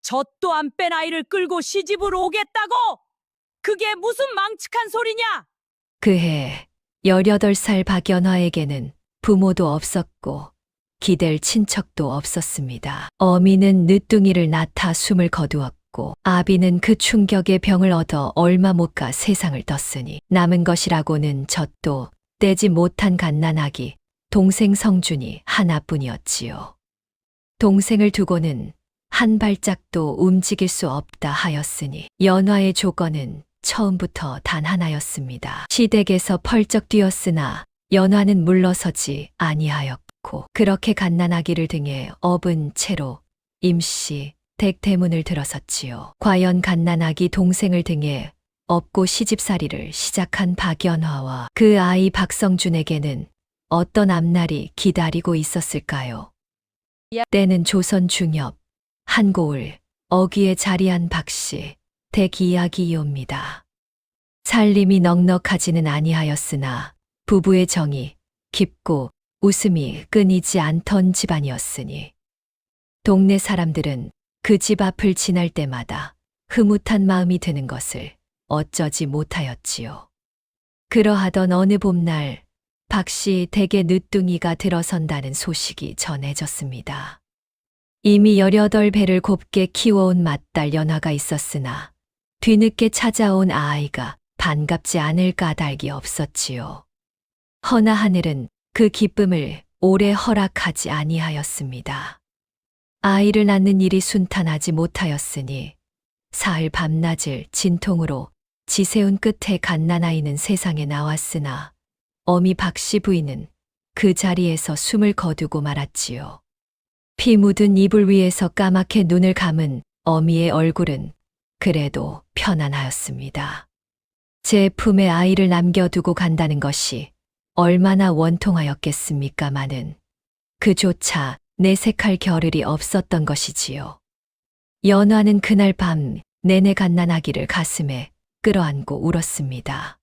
저 또 안 뺀 아이를 끌고 시집으로 오겠다고? 그게 무슨 망측한 소리냐? 그해 18살 박연화에게는 부모도 없었고 기댈 친척도 없었습니다. 어미는 늦둥이를 낳다 숨을 거두었고 아비는 그 충격에 병을 얻어 얼마 못 가 세상을 떴으니 남은 것이라고는 젖도 떼지 못한 갓난아기 동생 성준이 하나뿐이었지요. 동생을 두고는 한 발짝도 움직일 수 없다 하였으니 연화의 조건은 처음부터 단 하나였습니다. 시댁에서 펄쩍 뛰었으나 연화는 물러서지 아니하였고 그렇게 갓난아기를 등에 업은 채로 임시 댁대문을 들어섰지요. 과연 갓난아기 동생을 등에 업고 시집살이를 시작한 박연화와 그 아이 박성준에게는 어떤 앞날이 기다리고 있었을까요? 때는 조선 중엽 한고을 어귀에 자리한 박씨 댁 이야기이옵니다. 살림이 넉넉하지는 아니하였으나 부부의 정이 깊고 웃음이 끊이지 않던 집안이었으니 동네 사람들은 그 집 앞을 지날 때마다 흐뭇한 마음이 드는 것을 어쩌지 못하였지요. 그러하던 어느 봄날 박씨 댁에 늦둥이가 들어선다는 소식이 전해졌습니다. 이미 18배를 곱게 키워온 맏딸 연화가 있었으나 뒤늦게 찾아온 아이가 반갑지 않을 까닭이 없었지요. 허나 하늘은 그 기쁨을 오래 허락하지 아니하였습니다. 아이를 낳는 일이 순탄하지 못하였으니 사흘 밤낮을 진통으로 지새운 끝에 갓난아이는 세상에 나왔으나 어미 박씨 부인은 그 자리에서 숨을 거두고 말았지요. 피 묻은 이불 위에서 까맣게 눈을 감은 어미의 얼굴은 그래도 편안하였습니다. 제 품에 아이를 남겨두고 간다는 것이 얼마나 원통하였겠습니까마는 그조차 내색할 겨를이 없었던 것이지요. 연화는 그날 밤 내내 갓난아기를 가슴에 끌어안고 울었습니다.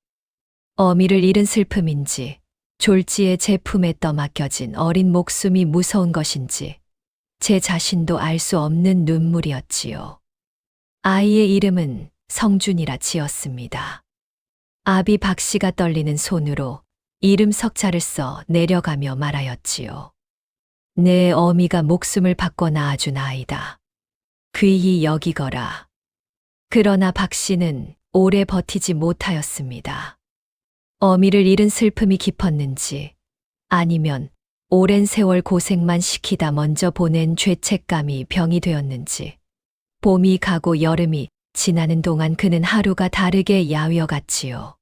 어미를 잃은 슬픔인지 졸지에 제 품에 떠맡겨진 어린 목숨이 무서운 것인지 제 자신도 알 수 없는 눈물이었지요. 아이의 이름은 성준이라 지었습니다. 아비 박씨가 떨리는 손으로 이름 석자를 써 내려가며 말하였지요. 내 어미가 목숨을 바꿔 낳아준 아이다. 귀히 여기거라. 그러나 박씨는 오래 버티지 못하였습니다. 어미를 잃은 슬픔이 깊었는지 아니면 오랜 세월 고생만 시키다 먼저 보낸 죄책감이 병이 되었는지 봄이 가고 여름이 지나는 동안 그는 하루가 다르게 야위어갔지요.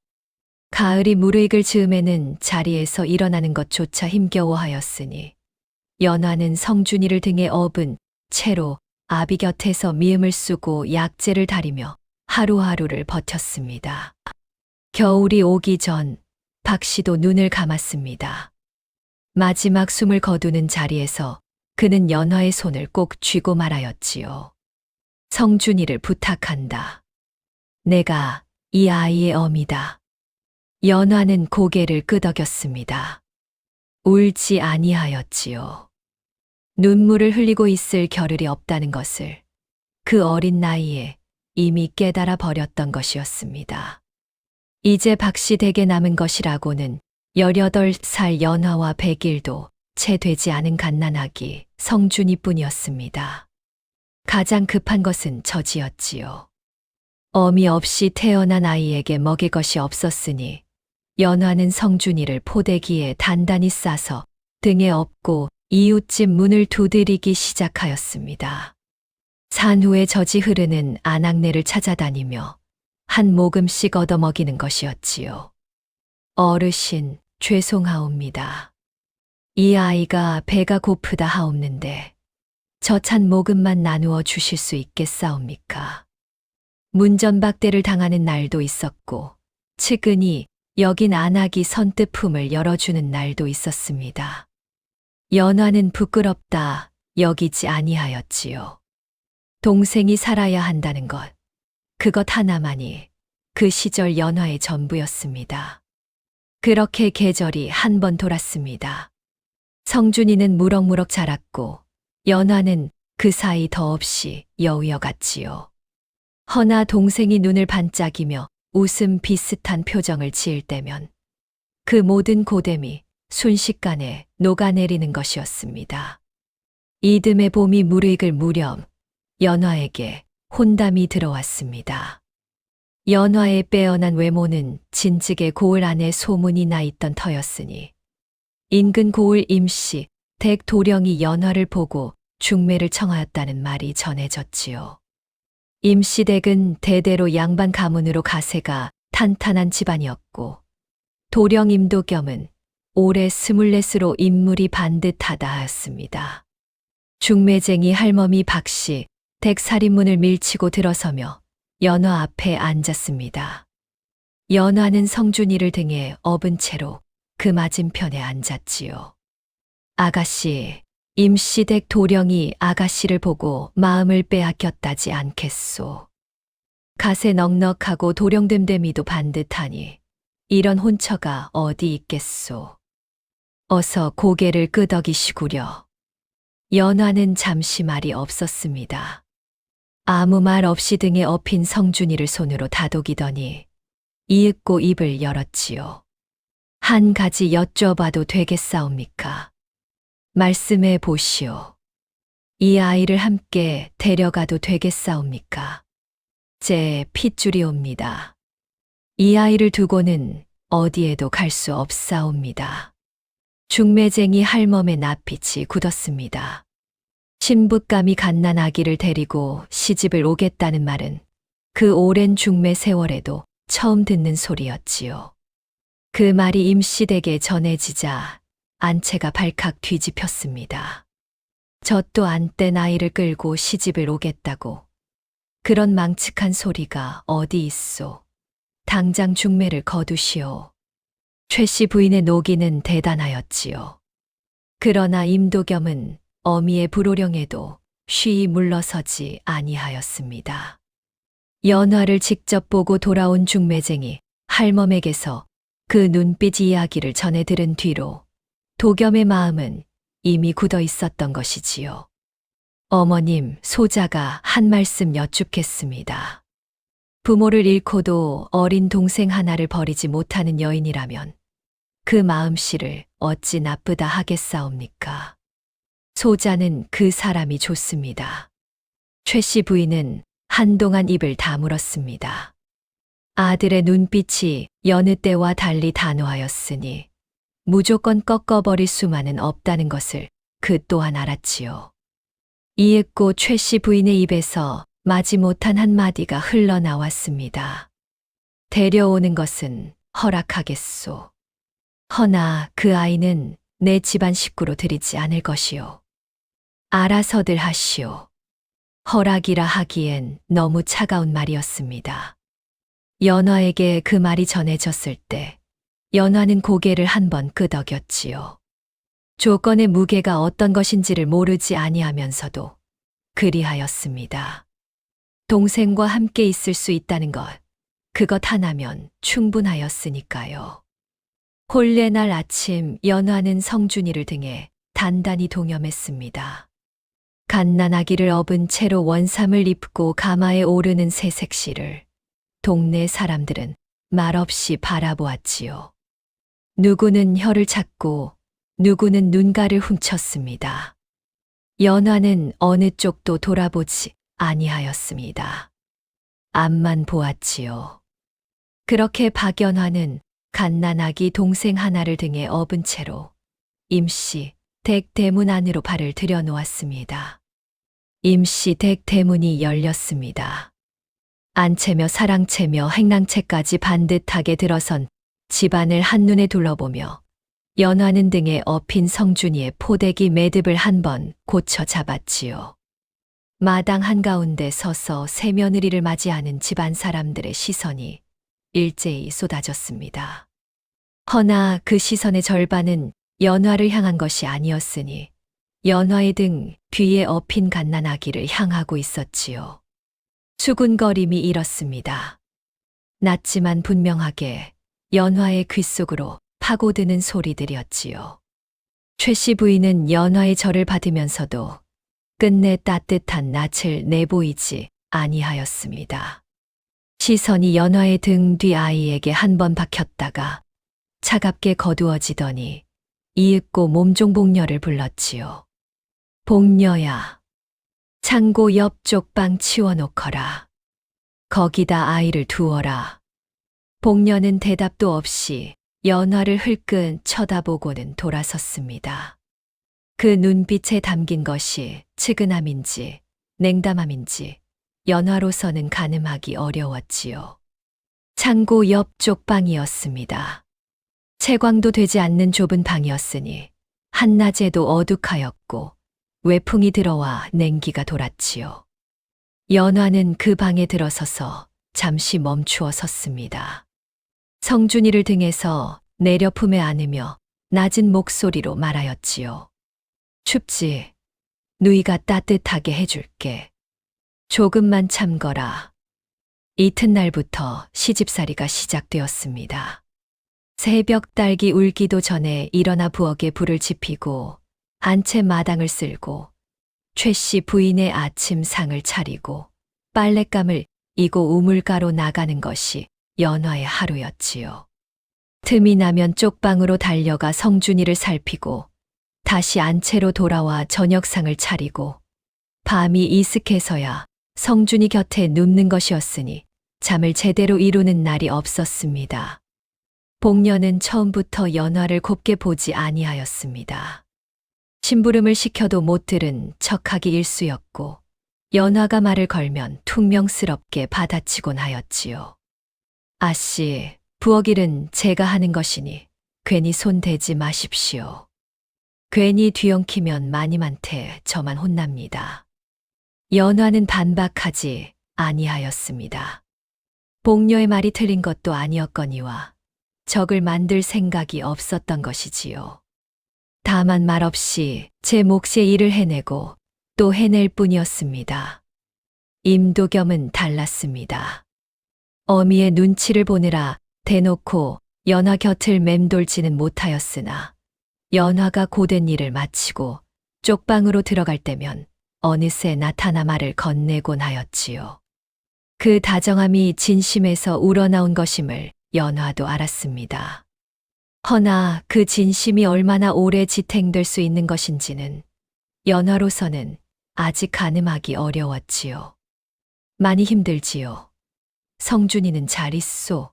가을이 무르익을 즈음에는 자리에서 일어나는 것조차 힘겨워하였으니 연화는 성준이를 등에 업은 채로 아비 곁에서 미음을 쓰고 약재를 다리며 하루하루를 버텼습니다. 겨울이 오기 전 박씨도 눈을 감았습니다. 마지막 숨을 거두는 자리에서 그는 연화의 손을 꼭 쥐고 말하였지요. 성준이를 부탁한다. 내가 이 아이의 어미다. 연화는 고개를 끄덕였습니다. 울지 아니하였지요. 눈물을 흘리고 있을 겨를이 없다는 것을 그 어린 나이에 이미 깨달아 버렸던 것이었습니다. 이제 박씨 댁에 남은 것이라고는 18살 연화와 100일도 채 되지 않은 갓난아기 성준이뿐이었습니다. 가장 급한 것은 저지였지요. 어미 없이 태어난 아이에게 먹일 것이 없었으니 연화는 성준이를 포대기에 단단히 싸서 등에 업고 이웃집 문을 두드리기 시작하였습니다. 산후에 젖이 흐르는 아낙네를 찾아다니며 한 모금씩 얻어먹이는 것이었지요. 어르신, 죄송하옵니다. 이 아이가 배가 고프다 하옵는데 저 찬 모금만 나누어 주실 수 있겠사옵니까? 문전박대를 당하는 날도 있었고 측은히 여긴 안악이 선뜻 품을 열어주는 날도 있었습니다. 연화는 부끄럽다 여기지 아니하였지요. 동생이 살아야 한다는 것, 그것 하나만이 그 시절 연화의 전부였습니다. 그렇게 계절이 한 번 돌았습니다. 성준이는 무럭무럭 자랐고 연화는 그 사이 더없이 여우여갔지요. 허나 동생이 눈을 반짝이며 웃음 비슷한 표정을 지을 때면 그 모든 고됨이 순식간에 녹아내리는 것이었습니다. 이듬해 봄이 무르익을 무렵 연화에게 혼담이 들어왔습니다. 연화의 빼어난 외모는 진즉에 고을 안에 소문이 나 있던 터였으니 인근 고을 임씨 댁 도령이 연화를 보고 중매를 청하였다는 말이 전해졌지요. 임씨 댁은 대대로 양반 가문으로 가세가 탄탄한 집안이었고 도령 임도겸은 올해 24으로 인물이 반듯하다 하였습니다. 중매쟁이 할머니 박씨 댁 살인문을 밀치고 들어서며 연화 앞에 앉았습니다. 연화는 성준이를 등에 업은 채로 그 맞은편에 앉았지요. 아가씨, 임씨 댁 도령이 아가씨를 보고 마음을 빼앗겼다지 않겠소. 갓에 넉넉하고 도령됨됨이도 반듯하니 이런 혼처가 어디 있겠소. 어서 고개를 끄덕이시구려. 연화는 잠시 말이 없었습니다. 아무 말 없이 등에 업힌 성준이를 손으로 다독이더니 이윽고 입을 열었지요. 한 가지 여쭤봐도 되겠사옵니까? 말씀해 보시오. 이 아이를 함께 데려가도 되겠사옵니까? 제 핏줄이옵니다. 이 아이를 두고는 어디에도 갈 수 없사옵니다. 중매쟁이 할멈의 낯빛이 굳었습니다. 신부감이 갓난 아기를 데리고 시집을 오겠다는 말은 그 오랜 중매 세월에도 처음 듣는 소리였지요. 그 말이 임씨댁에 전해지자 안채가 발칵 뒤집혔습니다. 저 또 안땐 아이를 끌고 시집을 오겠다고. 그런 망측한 소리가 어디 있소. 당장 중매를 거두시오. 최 씨 부인의 노기는 대단하였지요. 그러나 임도겸은 어미의 불호령에도 쉬이 물러서지 아니하였습니다. 연화를 직접 보고 돌아온 중매쟁이 할멈에게서 그 눈빛 이야기를 전해 들은 뒤로 도겸의 마음은 이미 굳어 있었던 것이지요. 어머님, 소자가 한 말씀 여쭙겠습니다. 부모를 잃고도 어린 동생 하나를 버리지 못하는 여인이라면 그 마음씨를 어찌 나쁘다 하겠사옵니까? 소자는 그 사람이 좋습니다. 최 씨 부인은 한동안 입을 다물었습니다. 아들의 눈빛이 여느 때와 달리 단호하였으니 무조건 꺾어버릴 수만은 없다는 것을 그 또한 알았지요. 이윽고 최 씨 부인의 입에서 마지못한 한마디가 흘러나왔습니다. 데려오는 것은 허락하겠소. 허나 그 아이는 내 집안 식구로 들이지 않을 것이요. 알아서들 하시오. 허락이라 하기엔 너무 차가운 말이었습니다. 연화에게 그 말이 전해졌을 때 연화는 고개를 한번 끄덕였지요. 조건의 무게가 어떤 것인지를 모르지 아니하면서도 그리하였습니다. 동생과 함께 있을 수 있다는 것, 그것 하나면 충분하였으니까요. 혼례날 아침 연화는 성준이를 등에 단단히 동염했습니다. 갓난아기를 업은 채로 원삼을 입고 가마에 오르는 새색시를 동네 사람들은 말없이 바라보았지요. 누구는 혀를 찾고 누구는 눈가를 훔쳤습니다. 연화는 어느 쪽도 돌아보지 아니하였습니다. 앞만 보았지요. 그렇게 박연화는 갓난아기 동생 하나를 등에 업은 채로 임씨 댁 대문 안으로 발을 들여놓았습니다. 임씨 댁 대문이 열렸습니다. 안채며 사랑채며 행랑채까지 반듯하게 들어선 집안을 한눈에 둘러보며 연화는 등에 업힌 성준이의 포대기 매듭을 한번 고쳐 잡았지요. 마당 한가운데 서서 새며느리를 맞이하는 집안 사람들의 시선이 일제히 쏟아졌습니다. 허나 그 시선의 절반은 연화를 향한 것이 아니었으니 연화의 등 뒤에 업힌 갓난아기를 향하고 있었지요. 수군거림이 이렇습니다. 낮지만 분명하게 연화의 귓속으로 파고드는 소리들이었지요. 최 씨 부인은 연화의 절을 받으면서도 끝내 따뜻한 낯을 내보이지 아니하였습니다. 시선이 연화의 등 뒤 아이에게 한 번 박혔다가 차갑게 거두어지더니 이윽고 몸종복녀를 불렀지요. 복녀야, 창고 옆 쪽방 치워놓거라. 거기다 아이를 두어라. 복녀는 대답도 없이 연화를 흘끈 쳐다보고는 돌아섰습니다. 그 눈빛에 담긴 것이 측은함인지 냉담함인지 연화로서는 가늠하기 어려웠지요. 창고 옆 쪽방이었습니다. 채광도 되지 않는 좁은 방이었으니 한낮에도 어둑하였고 외풍이 들어와 냉기가 돌았지요. 연화는 그 방에 들어서서 잠시 멈추어 섰습니다. 성준이를 등에서 내려 품에 안으며 낮은 목소리로 말하였지요. 춥지? 누이가 따뜻하게 해줄게. 조금만 참거라. 이튿날부터 시집살이가 시작되었습니다. 새벽 딸기 울기도 전에 일어나 부엌에 불을 지피고 한 채 마당을 쓸고 최 씨 부인의 아침상을 차리고 빨랫감을 이고 우물가로 나가는 것이 연화의 하루였지요. 틈이 나면 쪽방으로 달려가 성준이를 살피고 다시 안채로 돌아와 저녁상을 차리고 밤이 이슥해서야 성준이 곁에 눕는 것이었으니 잠을 제대로 이루는 날이 없었습니다. 복녀는 처음부터 연화를 곱게 보지 아니하였습니다. 심부름을 시켜도 못 들은 척하기 일쑤였고 연화가 말을 걸면 퉁명스럽게 받아치곤 하였지요. 아씨, 부엌 일은 제가 하는 것이니 괜히 손대지 마십시오. 괜히 뒤엉키면 마님한테 저만 혼납니다. 연화는 반박하지 아니하였습니다. 복녀의 말이 틀린 것도 아니었거니와 적을 만들 생각이 없었던 것이지요. 다만 말없이 제 몫의 일을 해내고 또 해낼 뿐이었습니다. 임도겸은 달랐습니다. 어미의 눈치를 보느라 대놓고 연화 곁을 맴돌지는 못하였으나 연화가 고된 일을 마치고 쪽방으로 들어갈 때면 어느새 나타나 말을 건네곤 하였지요. 그 다정함이 진심에서 우러나온 것임을 연화도 알았습니다. 허나 그 진심이 얼마나 오래 지탱될 수 있는 것인지는 연화로서는 아직 가늠하기 어려웠지요. 많이 힘들지요. 성준이는 잘 있소.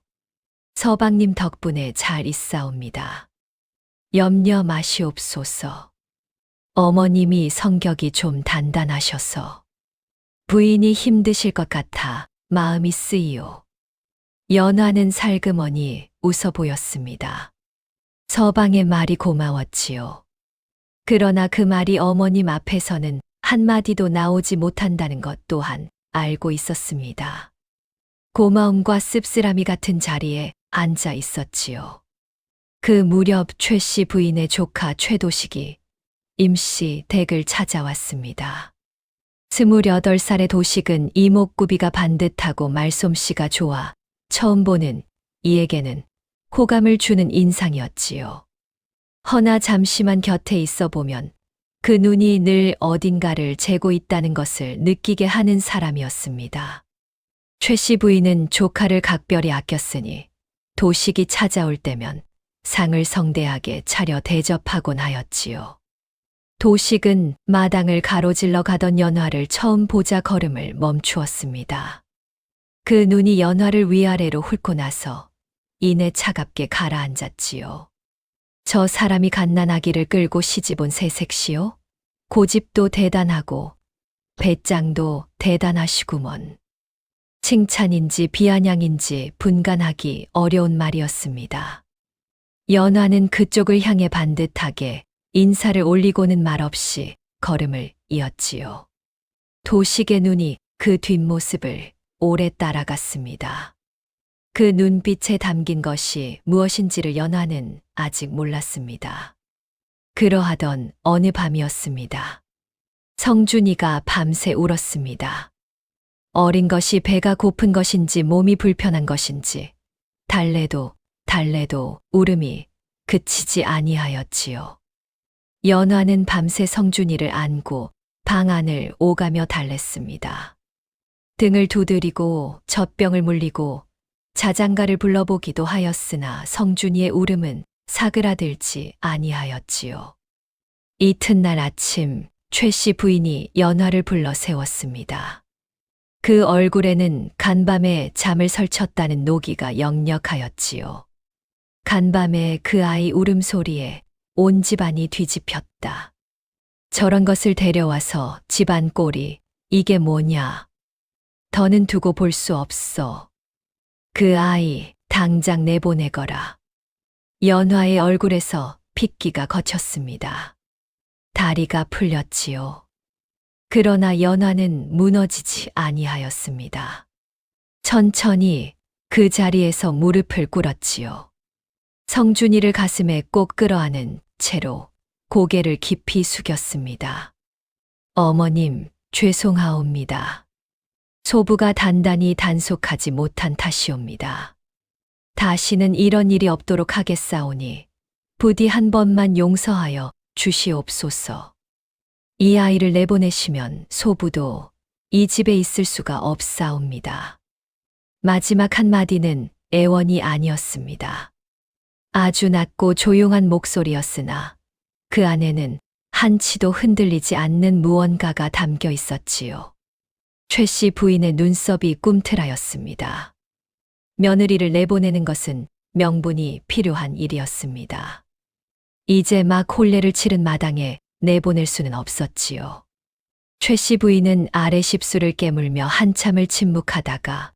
서방님 덕분에 잘 있사옵니다. 염려 마시옵소서. 어머님이 성격이 좀 단단하셔서 부인이 힘드실 것 같아 마음이 쓰이요. 연화는 살그머니 웃어 보였습니다. 서방의 말이 고마웠지요. 그러나 그 말이 어머님 앞에서는 한마디도 나오지 못한다는 것 또한 알고 있었습니다. 고마움과 씁쓸함이 같은 자리에 앉아 있었지요. 그 무렵 최 씨 부인의 조카 최도식이 임씨 댁을 찾아왔습니다. 28살의 도식은 이목구비가 반듯하고 말솜씨가 좋아 처음 보는 이에게는 호감을 주는 인상이었지요. 허나 잠시만 곁에 있어 보면 그 눈이 늘 어딘가를 재고 있다는 것을 느끼게 하는 사람이었습니다. 최 씨 부인은 조카를 각별히 아꼈으니 도식이 찾아올 때면 상을 성대하게 차려 대접하곤 하였지요. 도식은 마당을 가로질러 가던 연화를 처음 보자 걸음을 멈추었습니다. 그 눈이 연화를 위아래로 훑고 나서 이내 차갑게 가라앉았지요. 저 사람이 갓난아기를 끌고 시집온 새색시요? 고집도 대단하고 배짱도 대단하시구먼. 칭찬인지 비아냥인지 분간하기 어려운 말이었습니다. 연화는 그쪽을 향해 반듯하게 인사를 올리고는 말없이 걸음을 이었지요. 도식의 눈이 그 뒷모습을 오래 따라갔습니다. 그 눈빛에 담긴 것이 무엇인지를 연화는 아직 몰랐습니다. 그러하던 어느 밤이었습니다. 성준이가 밤새 울었습니다. 어린 것이 배가 고픈 것인지 몸이 불편한 것인지 달래도 울음이 그치지 아니하였지요. 연화는 밤새 성준이를 안고 방 안을 오가며 달랬습니다. 등을 두드리고 젖병을 물리고 자장가를 불러보기도 하였으나 성준이의 울음은 사그라들지 아니하였지요. 이튿날 아침 최 씨 부인이 연화를 불러 세웠습니다. 그 얼굴에는 간밤에 잠을 설쳤다는 노기가 역력하였지요. 간밤에 그 아이 울음소리에 온 집안이 뒤집혔다. 저런 것을 데려와서 집안 꼴이 이게 뭐냐. 더는 두고 볼 수 없어. 그 아이 당장 내보내거라. 연화의 얼굴에서 핏기가 거쳤습니다. 다리가 풀렸지요. 그러나 연화는 무너지지 아니하였습니다. 천천히 그 자리에서 무릎을 꿇었지요. 성준이를 가슴에 꼭 끌어안은 채로 고개를 깊이 숙였습니다. 어머님, 죄송하옵니다. 소부가 단단히 단속하지 못한 탓이옵니다. 다시는 이런 일이 없도록 하겠사오니 부디 한 번만 용서하여 주시옵소서. 이 아이를 내보내시면 소부도 이 집에 있을 수가 없사옵니다. 마지막 한마디는 애원이 아니었습니다. 아주 낮고 조용한 목소리였으나 그 안에는 한치도 흔들리지 않는 무언가가 담겨 있었지요. 최 씨 부인의 눈썹이 꿈틀하였습니다. 며느리를 내보내는 것은 명분이 필요한 일이었습니다. 이제 막 혼례를 치른 마당에 내보낼 수는 없었지요. 최 씨 부인은 아래 십수를 깨물며 한참을 침묵하다가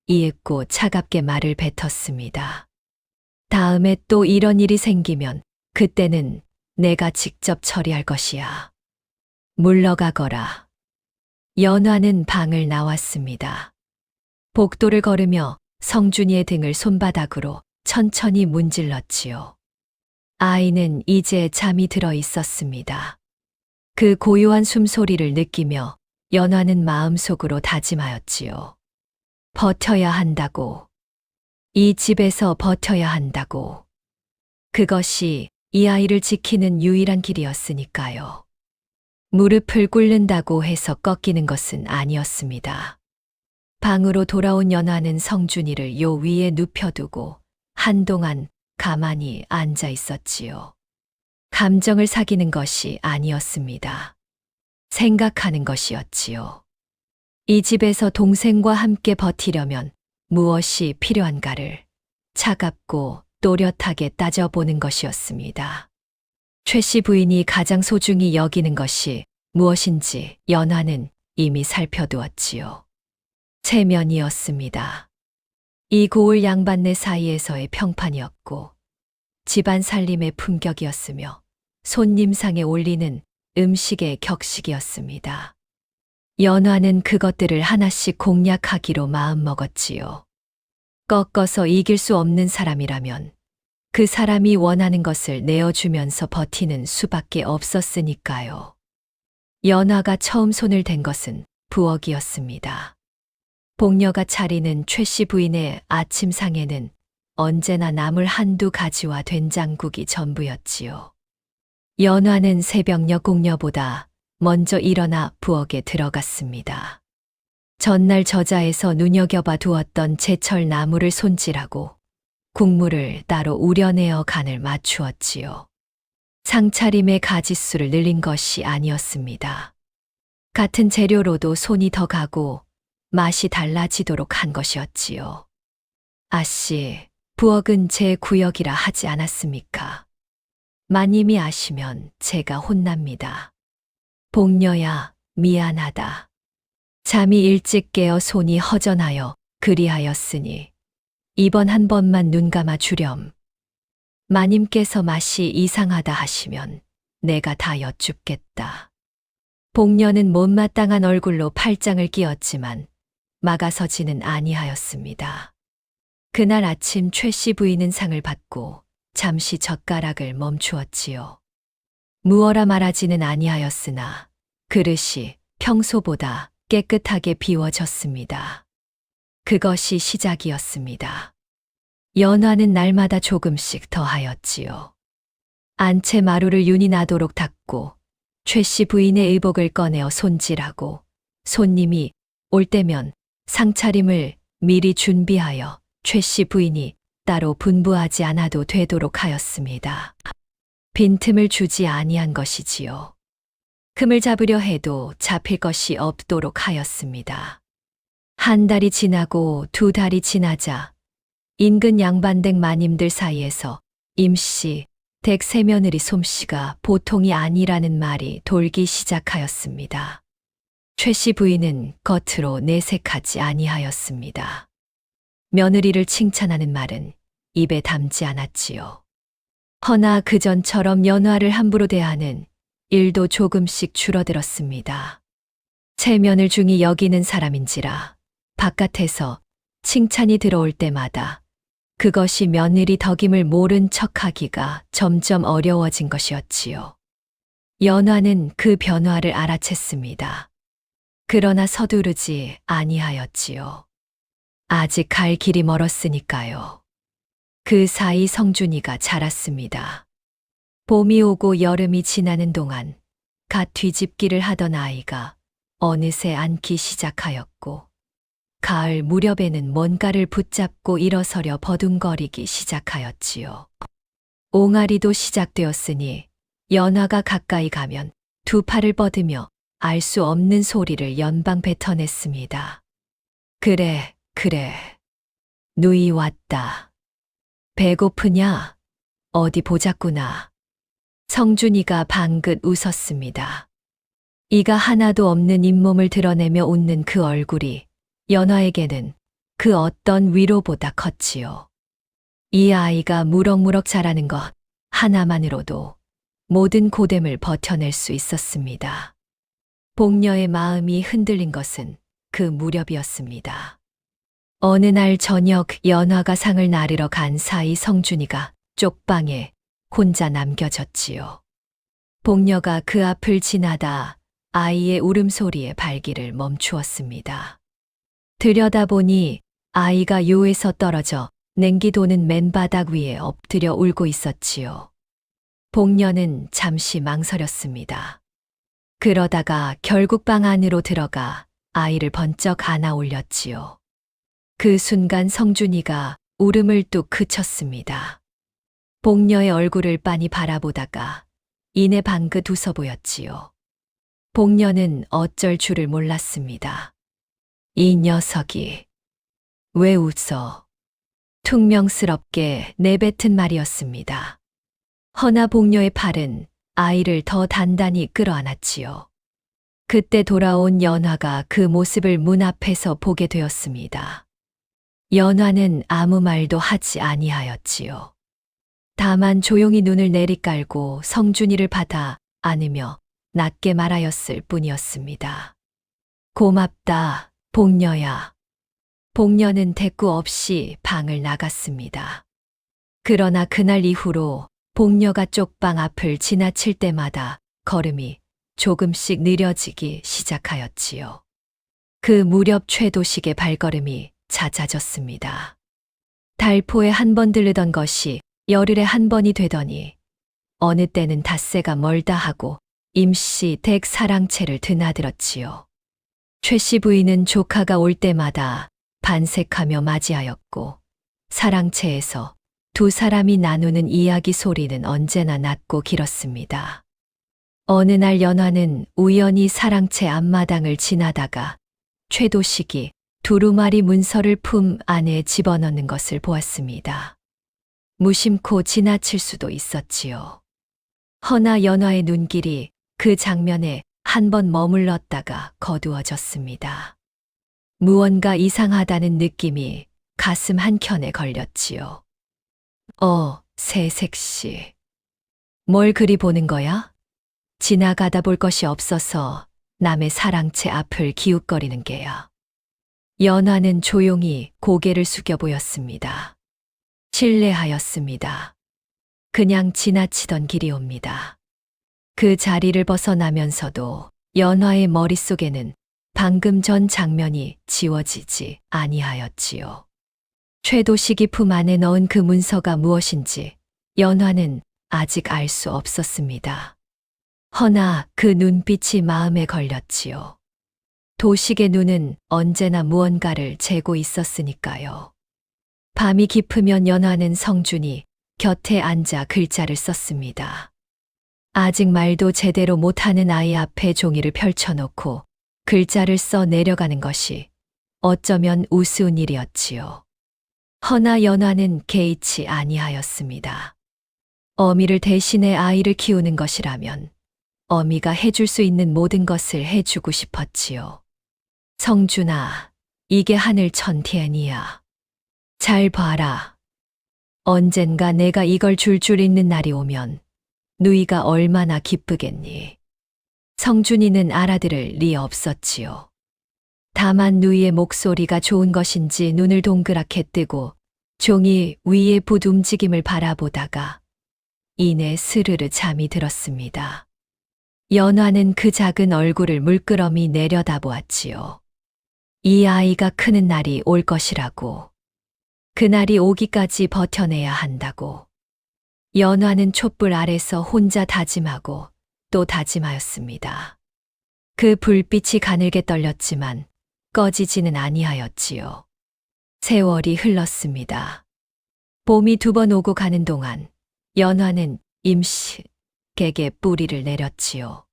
이윽고 차갑게 말을 뱉었습니다. 다음에 또 이런 일이 생기면 그때는 내가 직접 처리할 것이야. 물러가거라. 연화는 방을 나왔습니다. 복도를 걸으며 성준이의 등을 손바닥으로 천천히 문질렀지요. 아이는 이제 잠이 들어 있었습니다. 그 고요한 숨소리를 느끼며 연화는 마음속으로 다짐하였지요. 버텨야 한다고. 이 집에서 버텨야 한다고. 그것이 이 아이를 지키는 유일한 길이었으니까요. 무릎을 꿇는다고 해서 꺾이는 것은 아니었습니다. 방으로 돌아온 연화는 성준이를 요 위에 눕혀두고 한동안 가만히 앉아 있었지요. 감정을 사귀는 것이 아니었습니다. 생각하는 것이었지요. 이 집에서 동생과 함께 버티려면 무엇이 필요한가를 차갑고 또렷하게 따져보는 것이었습니다. 최 씨 부인이 가장 소중히 여기는 것이 무엇인지 연화는 이미 살펴두었지요. 체면이었습니다. 이 고을 양반네 사이에서의 평판이었고 집안 살림의 품격이었으며 손님상에 올리는 음식의 격식이었습니다. 연화는 그것들을 하나씩 공략하기로 마음먹었지요. 꺾어서 이길 수 없는 사람이라면 그 사람이 원하는 것을 내어주면서 버티는 수밖에 없었으니까요. 연화가 처음 손을 댄 것은 부엌이었습니다. 복녀가 차리는 최 씨 부인의 아침상에는 언제나 나물 한두 가지와 된장국이 전부였지요. 연화는 새벽녘 공녀보다 먼저 일어나 부엌에 들어갔습니다. 전날 저자에서 눈여겨봐 두었던 제철 나물을 손질하고 국물을 따로 우려내어 간을 맞추었지요. 상차림의 가짓수를 늘린 것이 아니었습니다. 같은 재료로도 손이 더 가고 맛이 달라지도록 한 것이었지요. 아씨, 부엌은 제 구역이라 하지 않았습니까? 마님이 아시면 제가 혼납니다. 복녀야, 미안하다. 잠이 일찍 깨어 손이 허전하여 그리하였으니 이번 한 번만 눈 감아 주렴. 마님께서 맛이 이상하다 하시면 내가 다 여쭙겠다. 복녀는 못마땅한 얼굴로 팔짱을 끼었지만 막아서지는 아니하였습니다. 그날 아침 최 씨 부인은 상을 받고 잠시 젓가락을 멈추었지요. 무어라 말하지는 아니하였으나 그릇이 평소보다 깨끗하게 비워졌습니다. 그것이 시작이었습니다. 연화는 날마다 조금씩 더하였지요. 안채 마루를 윤이 나도록 닦고 최 씨 부인의 의복을 꺼내어 손질하고 손님이 올 때면 상차림을 미리 준비하여 최 씨 부인이 따로 분부하지 않아도 되도록 하였습니다. 빈틈을 주지 아니한 것이지요. 금을 잡으려 해도 잡힐 것이 없도록 하였습니다. 한 달이 지나고 두 달이 지나자 인근 양반댁 마님들 사이에서 임씨, 댁 새며느리 솜씨가 보통이 아니라는 말이 돌기 시작하였습니다. 최 씨 부인은 겉으로 내색하지 아니하였습니다. 며느리를 칭찬하는 말은 입에 담지 않았지요. 허나 그전처럼 연화를 함부로 대하는 일도 조금씩 줄어들었습니다. 체면을 중히 여기는 사람인지라 바깥에서 칭찬이 들어올 때마다 그것이 며느리 덕임을 모른 척하기가 점점 어려워진 것이었지요. 연화는 그 변화를 알아챘습니다. 그러나 서두르지 아니하였지요. 아직 갈 길이 멀었으니까요. 그 사이 성준이가 자랐습니다. 봄이 오고 여름이 지나는 동안 갓 뒤집기를 하던 아이가 어느새 앉기 시작하였고, 가을 무렵에는 뭔가를 붙잡고 일어서려 버둥거리기 시작하였지요. 옹알이도 시작되었으니 연화가 가까이 가면 두 팔을 뻗으며 알 수 없는 소리를 연방 뱉어냈습니다. 그래, 그래. 누이 왔다. 배고프냐? 어디 보자꾸나. 성준이가 방긋 웃었습니다. 이가 하나도 없는 잇몸을 드러내며 웃는 그 얼굴이 연화에게는 그 어떤 위로보다 컸지요. 이 아이가 무럭무럭 자라는 것 하나만으로도 모든 고됨을 버텨낼 수 있었습니다. 복녀의 마음이 흔들린 것은 그 무렵이었습니다. 어느 날 저녁 연화가 상을 나르러 간 사이 성준이가 쪽방에 혼자 남겨졌지요. 복녀가 그 앞을 지나다 아이의 울음소리에 발길을 멈추었습니다. 들여다보니 아이가 요에서 떨어져 냉기 도는 맨바닥 위에 엎드려 울고 있었지요. 복녀는 잠시 망설였습니다. 그러다가 결국 방 안으로 들어가 아이를 번쩍 안아 올렸지요. 그 순간 성준이가 울음을 뚝 그쳤습니다. 복녀의 얼굴을 빤히 바라보다가 이내 방긋 웃어 보였지요. 복녀는 어쩔 줄을 몰랐습니다. 이 녀석이 왜 웃어? 퉁명스럽게 내뱉은 말이었습니다. 허나 복녀의 팔은 아이를 더 단단히 끌어안았지요. 그때 돌아온 연화가 그 모습을 문 앞에서 보게 되었습니다. 연화는 아무 말도 하지 아니하였지요. 다만 조용히 눈을 내리깔고 성준이를 받아 안으며 낮게 말하였을 뿐이었습니다. 고맙다, 복녀야. 복녀는 대꾸 없이 방을 나갔습니다. 그러나 그날 이후로 복녀가 쪽방 앞을 지나칠 때마다 걸음이 조금씩 느려지기 시작하였지요. 그 무렵 최도식의 발걸음이 잦아졌습니다. 달포에 한 번 들르던 것이 열흘에 한 번이 되더니 어느 때는 닷새가 멀다 하고 임씨 댁 사랑채를 드나들었지요. 최 씨 부인은 조카가 올 때마다 반색하며 맞이하였고 사랑채에서 두 사람이 나누는 이야기 소리는 언제나 낮고 길었습니다. 어느 날 연화는 우연히 사랑채 앞마당을 지나다가 최도식이 두루마리 문서를 품 안에 집어넣는 것을 보았습니다. 무심코 지나칠 수도 있었지요. 허나 연화의 눈길이 그 장면에 한 번 머물렀다가 거두어졌습니다. 무언가 이상하다는 느낌이 가슴 한켠에 걸렸지요. 새색시. 뭘 그리 보는 거야? 지나가다 볼 것이 없어서 남의 사랑채 앞을 기웃거리는 게야. 연화는 조용히 고개를 숙여 보였습니다. 실례하였습니다. 그냥 지나치던 길이옵니다. 그 자리를 벗어나면서도 연화의 머릿속에는 방금 전 장면이 지워지지 아니하였지요. 최도식이 품 안에 넣은 그 문서가 무엇인지 연화는 아직 알 수 없었습니다. 허나 그 눈빛이 마음에 걸렸지요. 도식의 눈은 언제나 무언가를 재고 있었으니까요. 밤이 깊으면 연화는 성준이 곁에 앉아 글자를 썼습니다. 아직 말도 제대로 못하는 아이 앞에 종이를 펼쳐놓고 글자를 써 내려가는 것이 어쩌면 우스운 일이었지요. 허나 연화는 개의치 아니하였습니다. 어미를 대신해 아이를 키우는 것이라면 어미가 해줄 수 있는 모든 것을 해주고 싶었지요. 성준아, 이게 하늘 천티엔이야. 잘 봐라. 언젠가 내가 이걸 줄 있는 날이 오면 누이가 얼마나 기쁘겠니. 성준이는 알아들을 리 없었지요. 다만 누이의 목소리가 좋은 것인지 눈을 동그랗게 뜨고 종이 위에 붓 움직임을 바라보다가 이내 스르르 잠이 들었습니다. 연화는 그 작은 얼굴을 물끄러미 내려다보았지요. 이 아이가 크는 날이 올 것이라고. 그날이 오기까지 버텨내야 한다고. 연화는 촛불 아래서 혼자 다짐하고 또 다짐하였습니다. 그 불빛이 가늘게 떨렸지만 꺼지지는 아니하였지요. 세월이 흘렀습니다. 봄이 두 번 오고 가는 동안 연화는 임식에게 뿌리를 내렸지요.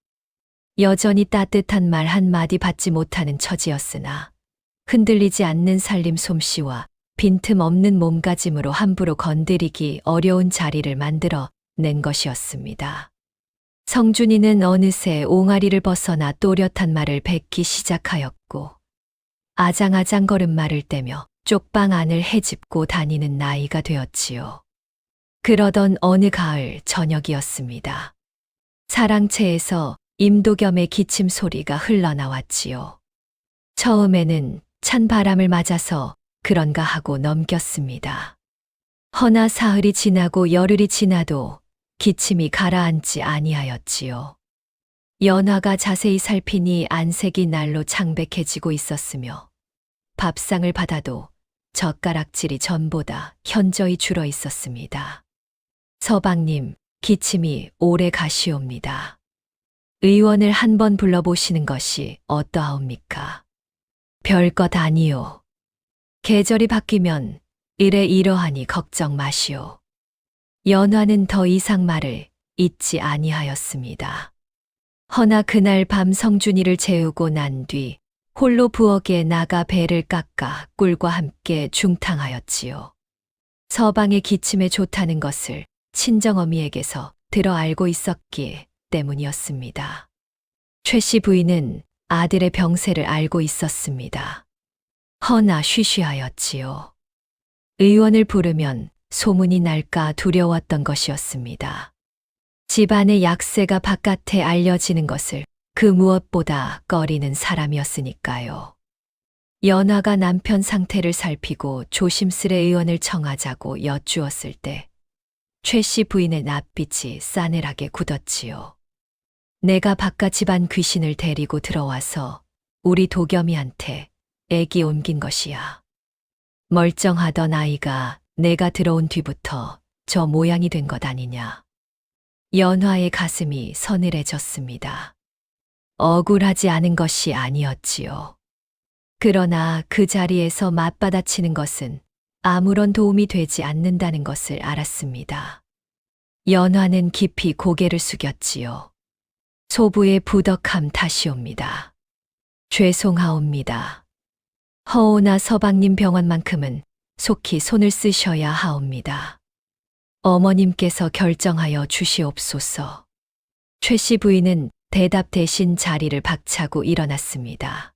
여전히 따뜻한 말 한마디 받지 못하는 처지였으나 흔들리지 않는 살림 솜씨와 빈틈없는 몸가짐으로 함부로 건드리기 어려운 자리를 만들어 낸 것이었습니다. 성준이는 어느새 옹알이를 벗어나 또렷한 말을 뱉기 시작하였고 아장아장 걸음마를 떼며 쪽방 안을 헤집고 다니는 나이가 되었지요. 그러던 어느 가을 저녁이었습니다. 사랑채에서 임도겸의 기침 소리가 흘러나왔지요. 처음에는 찬 바람을 맞아서 그런가 하고 넘겼습니다. 허나 사흘이 지나고 열흘이 지나도 기침이 가라앉지 아니하였지요. 연화가 자세히 살피니 안색이 날로 창백해지고 있었으며 밥상을 받아도 젓가락질이 전보다 현저히 줄어 있었습니다. 서방님, 기침이 오래 가시옵니다. 의원을 한번 불러보시는 것이 어떠하옵니까? 별것 아니요. 계절이 바뀌면 이러하니 걱정 마시오. 연화는 더 이상 말을 잇지 아니하였습니다. 허나 그날 밤 성준이를 재우고 난 뒤 홀로 부엌에 나가 배를 깎아 꿀과 함께 중탕하였지요. 서방의 기침에 좋다는 것을 친정어미에게서 들어 알고 있었기 때문이었습니다. 최 씨 부인은 아들의 병세를 알고 있었습니다. 허나 쉬쉬하였지요. 의원을 부르면 소문이 날까 두려웠던 것이었습니다. 집안의 약세가 바깥에 알려지는 것을 그 무엇보다 꺼리는 사람이었으니까요. 연화가 남편 상태를 살피고 조심스레 의원을 청하자고 여쭈었을 때 최 씨 부인의 낯빛이 싸늘하게 굳었지요. 내가 바깥 집안 귀신을 데리고 들어와서 우리 도겸이한테 애기 옮긴 것이야. 멀쩡하던 아이가 내가 들어온 뒤부터 저 모양이 된 것 아니냐. 연화의 가슴이 서늘해졌습니다. 억울하지 않은 것이 아니었지요. 그러나 그 자리에서 맞받아치는 것은 아무런 도움이 되지 않는다는 것을 알았습니다. 연화는 깊이 고개를 숙였지요. 소부의 부덕함 탓이옵니다. 죄송하옵니다. 허오나 서방님 병원만큼은 속히 손을 쓰셔야 하옵니다. 어머님께서 결정하여 주시옵소서. 최 씨 부인은 대답 대신 자리를 박차고 일어났습니다.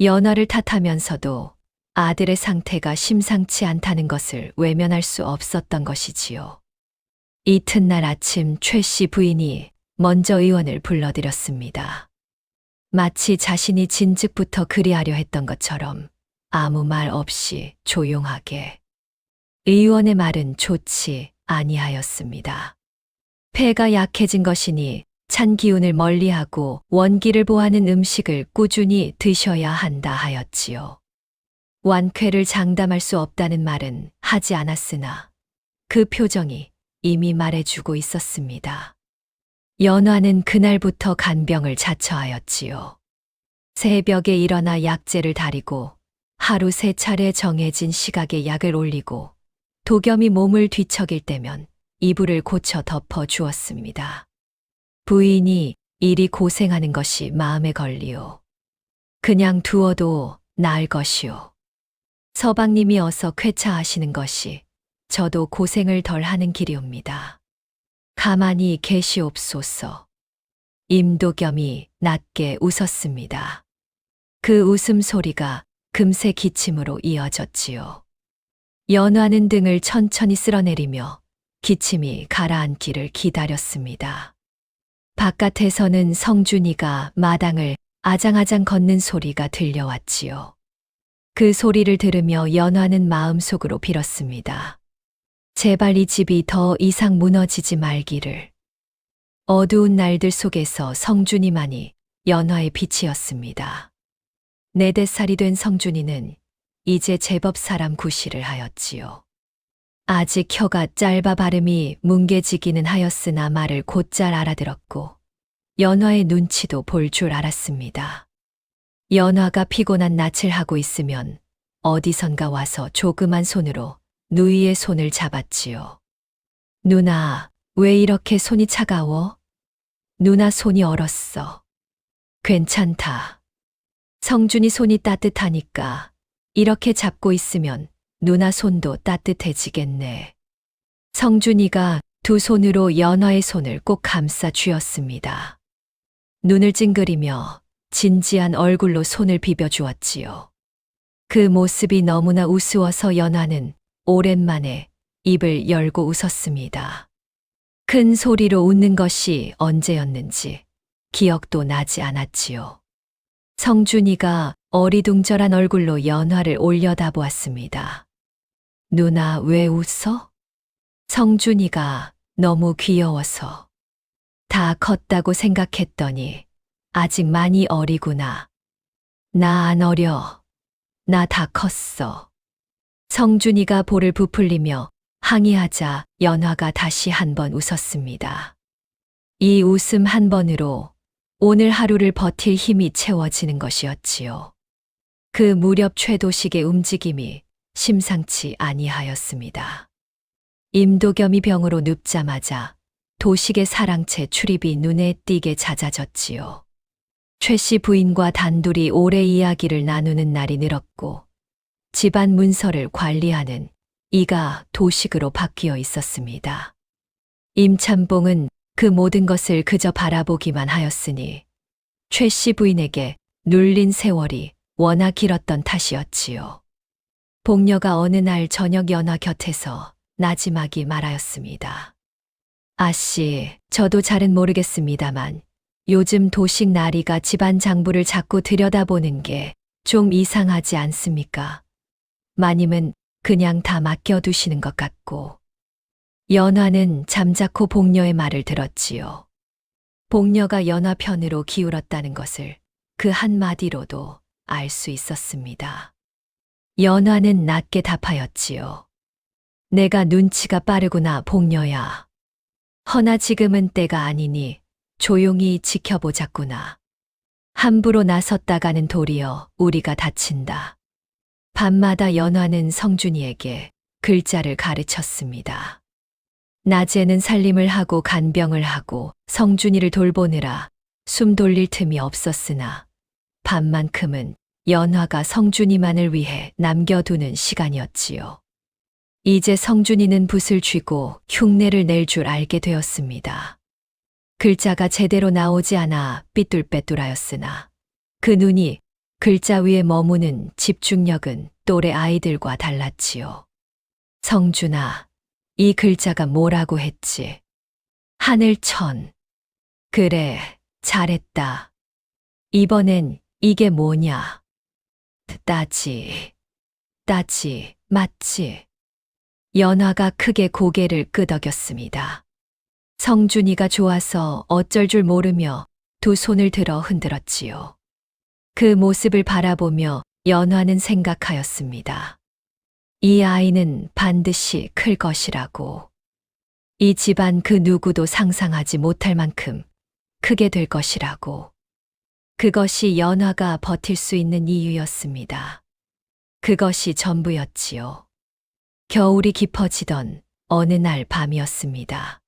연화를 탓하면서도 아들의 상태가 심상치 않다는 것을 외면할 수 없었던 것이지요. 이튿날 아침 최 씨 부인이 먼저 의원을 불러들였습니다. 마치 자신이 진즉부터 그리하려 했던 것처럼 아무 말 없이 조용하게. 의원의 말은 좋지 아니하였습니다. 폐가 약해진 것이니 찬 기운을 멀리하고 원기를 보하는 음식을 꾸준히 드셔야 한다 하였지요. 완쾌를 장담할 수 없다는 말은 하지 않았으나 그 표정이 이미 말해주고 있었습니다. 연화는 그날부터 간병을 자처하였지요. 새벽에 일어나 약재를 다리고 하루 3차례 정해진 시각에 약을 올리고 독염이 몸을 뒤척일 때면 이불을 고쳐 덮어 주었습니다. 부인이 이리 고생하는 것이 마음에 걸리오. 그냥 두어도 나을 것이오. 서방님이 어서 쾌차하시는 것이 저도 고생을 덜 하는 길이옵니다. 가만히 계시옵소서. 임도겸이 낮게 웃었습니다. 그 웃음소리가 금세 기침으로 이어졌지요. 연화는 등을 천천히 쓸어내리며 기침이 가라앉기를 기다렸습니다. 바깥에서는 성준이가 마당을 아장아장 걷는 소리가 들려왔지요. 그 소리를 들으며 연화는 마음속으로 빌었습니다. 제발 이 집이 더 이상 무너지지 말기를. 어두운 날들 속에서 성준이만이 연화의 빛이었습니다. 4살이 된 성준이는 이제 제법 사람 구실을 하였지요. 아직 혀가 짧아 발음이 뭉개지기는 하였으나 말을 곧잘 알아들었고 연화의 눈치도 볼 줄 알았습니다. 연화가 피곤한 낯을 하고 있으면 어디선가 와서 조그만 손으로 누이의 손을 잡았지요. 누나, 왜 이렇게 손이 차가워? 누나 손이 얼었어. 괜찮다. 성준이 손이 따뜻하니까 이렇게 잡고 있으면 누나 손도 따뜻해지겠네. 성준이가 두 손으로 연화의 손을 꼭 감싸 쥐었습니다. 눈을 찡그리며 진지한 얼굴로 손을 비벼 주었지요. 그 모습이 너무나 우스워서 연화는 오랜만에 입을 열고 웃었습니다. 큰 소리로 웃는 것이 언제였는지 기억도 나지 않았지요. 성준이가 어리둥절한 얼굴로 연화를 올려다보았습니다. 누나 왜 웃어? 성준이가 너무 귀여워서. 다 컸다고 생각했더니 아직 많이 어리구나. 나 안 어려. 나 다 컸어. 성준이가 볼을 부풀리며 항의하자 연화가 다시 한 번 웃었습니다. 이 웃음 한 번으로 오늘 하루를 버틸 힘이 채워지는 것이었지요. 그 무렵 최도식의 움직임이 심상치 아니하였습니다. 임도겸이 병으로 눕자마자 도식의 사랑채 출입이 눈에 띄게 잦아졌지요. 최 씨 부인과 단둘이 오래 이야기를 나누는 날이 늘었고 집안 문서를 관리하는 이가 도식으로 바뀌어 있었습니다. 임찬봉은 그 모든 것을 그저 바라보기만 하였으니 최 씨 부인에게 눌린 세월이 워낙 길었던 탓이었지요. 복녀가 어느 날 저녁 연화 곁에서 나지막이 말하였습니다. 아씨, 저도 잘은 모르겠습니다만 요즘 도식 나리가 집안 장부를 자꾸 들여다보는 게 좀 이상하지 않습니까? 마님은 그냥 다 맡겨두시는 것 같고. 연화는 잠자코 복녀의 말을 들었지요. 복녀가 연화 편으로 기울었다는 것을 그 한마디로도 알 수 있었습니다. 연화는 낮게 답하였지요. 내가 눈치가 빠르구나, 복녀야. 허나 지금은 때가 아니니 조용히 지켜보자꾸나. 함부로 나섰다가는 도리어 우리가 다친다. 밤마다 연화는 성준이에게 글자를 가르쳤습니다. 낮에는 살림을 하고 간병을 하고 성준이를 돌보느라 숨 돌릴 틈이 없었으나 밤만큼은 연화가 성준이만을 위해 남겨두는 시간이었지요. 이제 성준이는 붓을 쥐고 흉내를 낼 줄 알게 되었습니다. 글자가 제대로 나오지 않아 삐뚤빼뚤하였으나 그 눈이 글자 위에 머무는 집중력은 또래 아이들과 달랐지요. 성준아, 이 글자가 뭐라고 했지? 하늘천. 그래, 잘했다. 이번엔 이게 뭐냐? 따지. 따지, 맞지? 연화가 크게 고개를 끄덕였습니다. 성준이가 좋아서 어쩔 줄 모르며 두 손을 들어 흔들었지요. 그 모습을 바라보며 연화는 생각하였습니다. 이 아이는 반드시 클 것이라고. 이 집안 그 누구도 상상하지 못할 만큼 크게 될 것이라고. 그것이 연화가 버틸 수 있는 이유였습니다. 그것이 전부였지요. 겨울이 깊어지던 어느 날 밤이었습니다.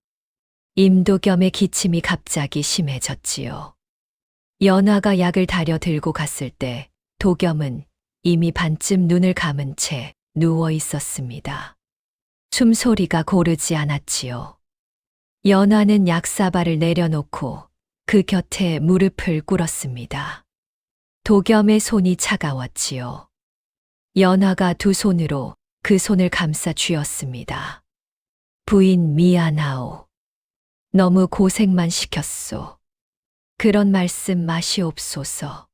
임도겸의 기침이 갑자기 심해졌지요. 연화가 약을 다려 들고 갔을 때 도겸은 이미 반쯤 눈을 감은 채 누워 있었습니다. 숨소리가 고르지 않았지요. 연화는 약사발을 내려놓고 그 곁에 무릎을 꿇었습니다. 도겸의 손이 차가웠지요. 연화가 두 손으로 그 손을 감싸 쥐었습니다. 부인 미안하오. 너무 고생만 시켰소. 그런 말씀 마시옵소서.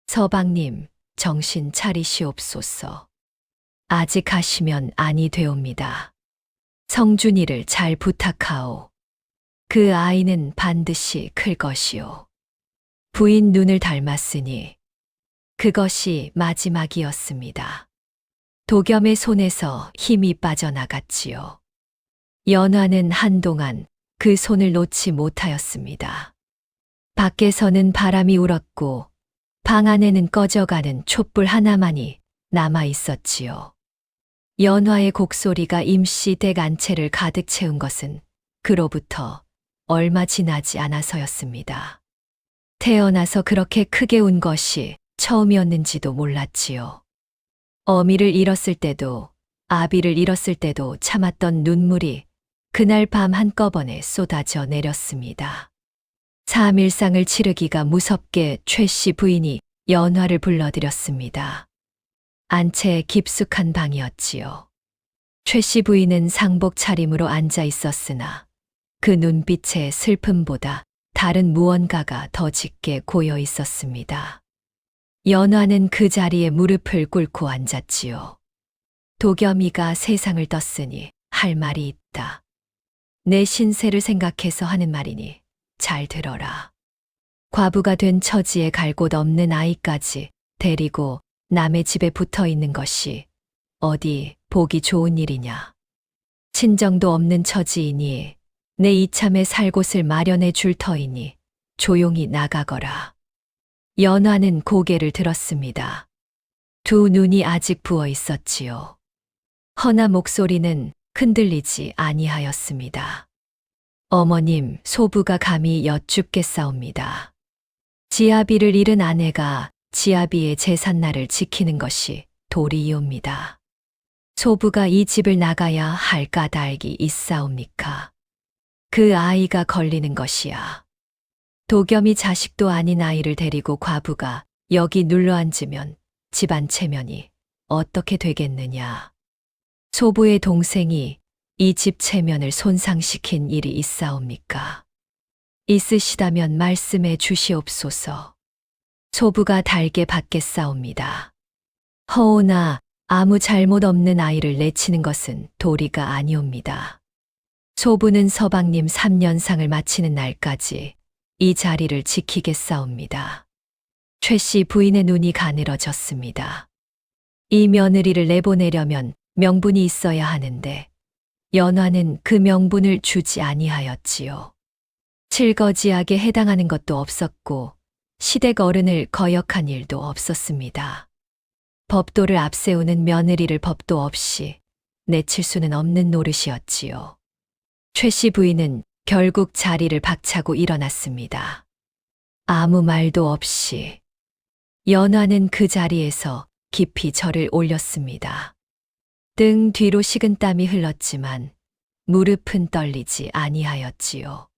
서방님, 정신 차리시옵소서. 아직 가시면 아니 되옵니다. 성준이를 잘 부탁하오. 그 아이는 반드시 클 것이오. 부인 눈을 닮았으니 그것이 마지막이었습니다. 도겸의 손에서 힘이 빠져나갔지요. 연화는 한동안 그 손을 놓지 못하였습니다. 밖에서는 바람이 울었고 방 안에는 꺼져가는 촛불 하나만이 남아 있었지요. 연화의 곡소리가 임시 댁 안채를 가득 채운 것은 그로부터 얼마 지나지 않아서였습니다. 태어나서 그렇게 크게 운 것이 처음이었는지도 몰랐지요. 어미를 잃었을 때도 아비를 잃었을 때도 참았던 눈물이 그날 밤 한꺼번에 쏟아져 내렸습니다. 3일상을 치르기가 무섭게 최 씨 부인이 연화를 불러들였습니다. 안채 깊숙한 방이었지요. 최 씨 부인은 상복 차림으로 앉아 있었으나 그 눈빛에 슬픔보다 다른 무언가가 더 짙게 고여 있었습니다. 연화는 그 자리에 무릎을 꿇고 앉았지요. 도겸이가 세상을 떴으니 할 말이 있다. 내 신세를 생각해서 하는 말이니 잘 들어라. 과부가 된 처지에 갈 곳 없는 아이까지 데리고 남의 집에 붙어 있는 것이 어디 보기 좋은 일이냐. 친정도 없는 처지이니 내 이참에 살 곳을 마련해 줄 터이니 조용히 나가거라. 연화는 고개를 들었습니다. 두 눈이 아직 부어 있었지요. 허나 목소리는 흔들리지 아니하였습니다. 어머님, 소부가 감히 여쭙겠사옵니다. 지아비를 잃은 아내가 지아비의 제삿날을 지키는 것이 도리이옵니다. 소부가 이 집을 나가야 할 까닭이 있사옵니까? 그 아이가 걸리는 것이야. 도겸이 자식도 아닌 아이를 데리고 과부가 여기 눌러앉으면 집안 체면이 어떻게 되겠느냐. 소부의 동생이 이 집 체면을 손상시킨 일이 있사옵니까? 있으시다면 말씀해 주시옵소서. 소부가 달게 받겠사옵니다. 허오나 아무 잘못 없는 아이를 내치는 것은 도리가 아니옵니다. 소부는 서방님 3년상을 마치는 날까지 이 자리를 지키겠사옵니다. 최 씨 부인의 눈이 가늘어졌습니다. 이 며느리를 내보내려면 명분이 있어야 하는데 연화는 그 명분을 주지 아니하였지요. 칠거지약에 해당하는 것도 없었고 시댁 어른을 거역한 일도 없었습니다. 법도를 앞세우는 며느리를 법도 없이 내칠 수는 없는 노릇이었지요. 최 씨 부인은 결국 자리를 박차고 일어났습니다. 아무 말도 없이 연화는 그 자리에서 깊이 절을 올렸습니다. 등 뒤로 식은땀이 흘렀지만 무릎은 떨리지 아니하였지요.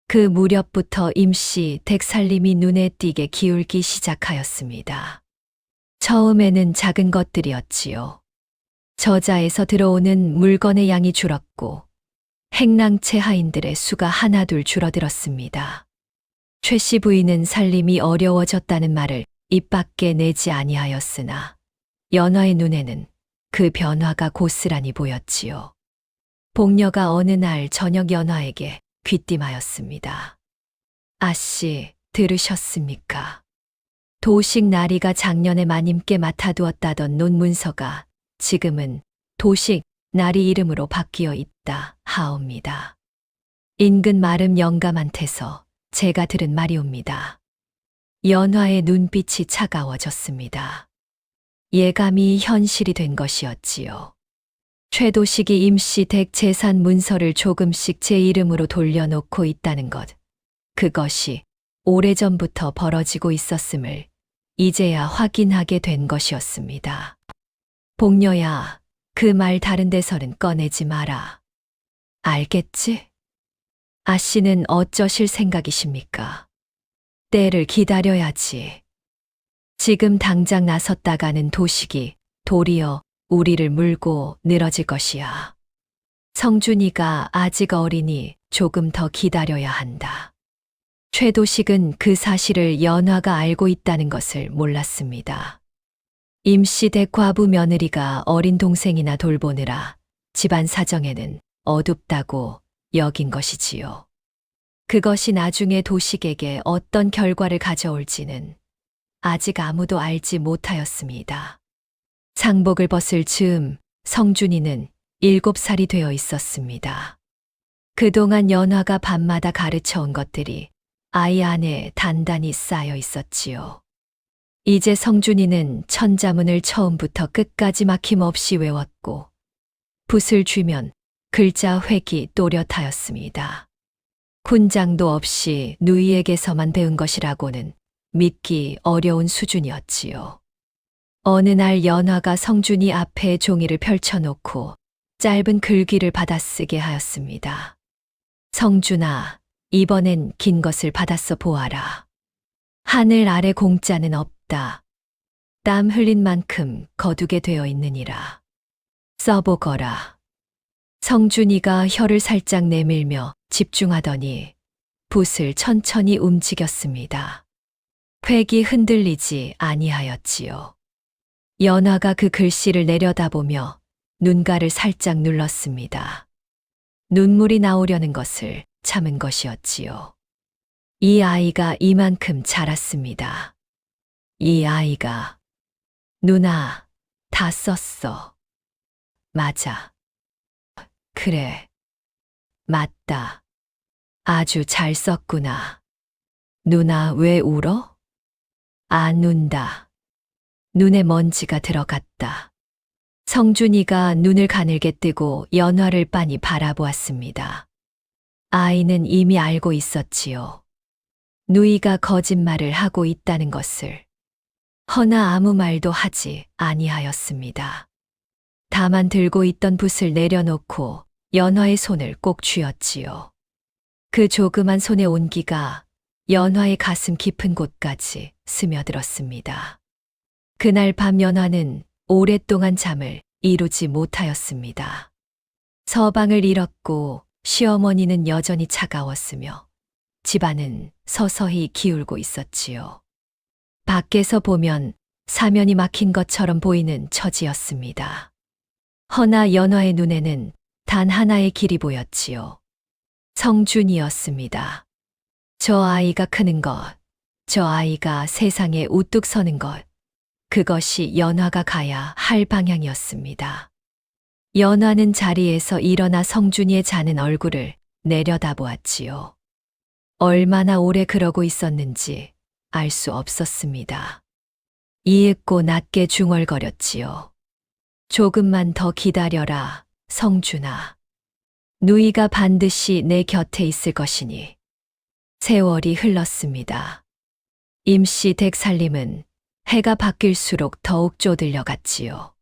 그 무렵부터 임시 댁살림이 눈에 띄게 기울기 시작하였습니다. 처음에는 작은 것들이었지요. 저자에서 들어오는 물건의 양이 줄었고 행랑채 하인들의 수가 하나둘 줄어들었습니다. 최 씨 부인은 살림이 어려워졌다는 말을 입 밖에 내지 아니하였으나 연화의 눈에는 그 변화가 고스란히 보였지요. 복녀가 어느 날 저녁 연화에게 귀띔하였습니다. 아씨, 들으셨습니까? 도식 나리가 작년에 마님께 맡아두었다던 논문서가 지금은 도식 나리 이름으로 바뀌어 있다 하옵니다. 인근 마름 영감한테서 제가 들은 말이옵니다. 연화의 눈빛이 차가워졌습니다. 예감이 현실이 된 것이었지요. 최도식이 임시 댁 재산 문서를 조금씩 제 이름으로 돌려놓고 있다는 것. 그것이 오래전부터 벌어지고 있었음을 이제야 확인하게 된 것이었습니다. 복녀야, 그 말 다른 데서는 꺼내지 마라. 알겠지? 아씨는 어쩌실 생각이십니까? 때를 기다려야지. 지금 당장 나섰다가는 도식이 도리어 우리를 물고 늘어질 것이야. 성준이가 아직 어리니 조금 더 기다려야 한다. 최도식은 그 사실을 연화가 알고 있다는 것을 몰랐습니다. 임시댁 과부 며느리가 어린 동생이나 돌보느라 집안 사정에는 어둡다고 여긴 것이지요. 그것이 나중에 도식에게 어떤 결과를 가져올지는 아직 아무도 알지 못하였습니다. 상복을 벗을 즈음 성준이는 7살이 되어 있었습니다. 그동안 연화가 밤마다 가르쳐온 것들이 아이 안에 단단히 쌓여 있었지요. 이제 성준이는 천자문을 처음부터 끝까지 막힘없이 외웠고 붓을 쥐면 글자 획이 또렷하였습니다. 훈장도 없이 누이에게서만 배운 것이라고는 믿기 어려운 수준이었지요. 어느 날 연화가 성준이 앞에 종이를 펼쳐놓고 짧은 글귀를 받아쓰게 하였습니다. 성준아, 이번엔 긴 것을 받아써 보아라. 하늘 아래 공짜는 없다. 땀 흘린 만큼 거두게 되어 있느니라. 써보거라. 성준이가 혀를 살짝 내밀며 집중하더니 붓을 천천히 움직였습니다. 획이 흔들리지 아니하였지요. 연화가 그 글씨를 내려다보며 눈가를 살짝 눌렀습니다. 눈물이 나오려는 것을 참은 것이었지요. 이 아이가 이만큼 자랐습니다. 이 아이가 누나, 다 썼어. 맞아. 그래. 맞다. 아주 잘 썼구나. 누나 왜 울어? 안 운다. 눈에 먼지가 들어갔다. 성준이가 눈을 가늘게 뜨고 연화를 빤히 바라보았습니다. 아이는 이미 알고 있었지요. 누이가 거짓말을 하고 있다는 것을. 허나 아무 말도 하지 아니하였습니다. 다만 들고 있던 붓을 내려놓고 연화의 손을 꼭 쥐었지요. 그 조그만 손의 온기가 연화의 가슴 깊은 곳까지 스며들었습니다. 그날 밤 연화는 오랫동안 잠을 이루지 못하였습니다. 서방을 잃었고 시어머니는 여전히 차가웠으며 집안은 서서히 기울고 있었지요. 밖에서 보면 사면이 막힌 것처럼 보이는 처지였습니다. 허나 연화의 눈에는 단 하나의 길이 보였지요. 성준이었습니다. 저 아이가 크는 것, 저 아이가 세상에 우뚝 서는 것, 그것이 연화가 가야 할 방향이었습니다. 연화는 자리에서 일어나 성준이의 자는 얼굴을 내려다보았지요. 얼마나 오래 그러고 있었는지 알 수 없었습니다. 이윽고 낮게 중얼거렸지요. 조금만 더 기다려라, 성준아. 누이가 반드시 내 곁에 있을 것이니. 세월이 흘렀습니다. 임씨 댁 살림은 해가 바뀔수록 더욱 쪼들려 갔지요.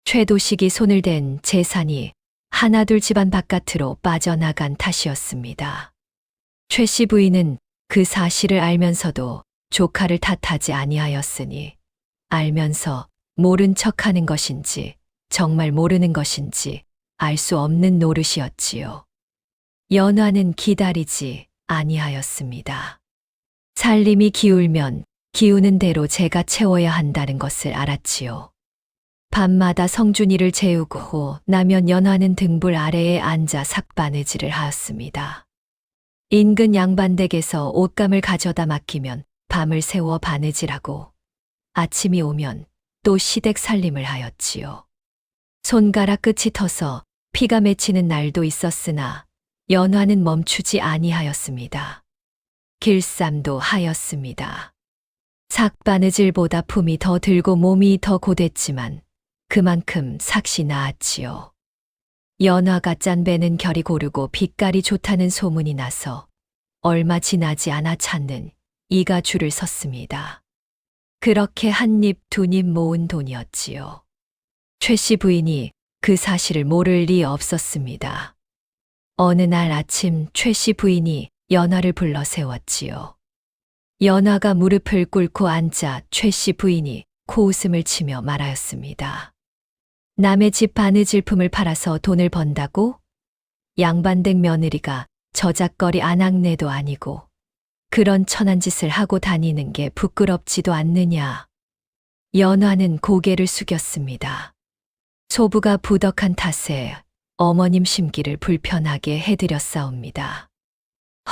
최도식이 손을 댄 재산이 하나둘 집안 바깥으로 빠져나간 탓이었습니다. 최 씨 부인은 그 사실을 알면서도 조카를 탓하지 아니하였으니 알면서 모른 척하는 것인지 정말 모르는 것인지 알 수 없는 노릇이었지요. 연화는 기다리지 아니하였습니다. 살림이 기울면 기우는 대로 제가 채워야 한다는 것을 알았지요. 밤마다 성준이를 재우고 나면 연화는 등불 아래에 앉아 삭바느질을 하였습니다. 인근 양반댁에서 옷감을 가져다 맡기면 밤을 새워 바느질하고 아침이 오면 또 시댁 살림을 하였지요. 손가락 끝이 터서 피가 맺히는 날도 있었으나 연화는 멈추지 아니하였습니다. 길쌈도 하였습니다. 삭바느질보다 품이 더 들고 몸이 더 고됐지만 그만큼 삭시 나았지요. 연화가 짠 배는 결이 고르고 빛깔이 좋다는 소문이 나서 얼마 지나지 않아 찾는 이가 줄을 섰습니다. 그렇게 한 입 두 입 모은 돈이었지요. 최 씨 부인이 그 사실을 모를 리 없었습니다. 어느 날 아침 최 씨 부인이 연화를 불러 세웠지요. 연화가 무릎을 꿇고 앉자 최 씨 부인이 코웃음을 치며 말하였습니다. 남의 집 바느질품을 팔아서 돈을 번다고? 양반댁 며느리가 저작거리 아낙네도 아니고 그런 천한 짓을 하고 다니는 게 부끄럽지도 않느냐. 연화는 고개를 숙였습니다. 소부가 부덕한 탓에 어머님 심기를 불편하게 해드렸사옵니다.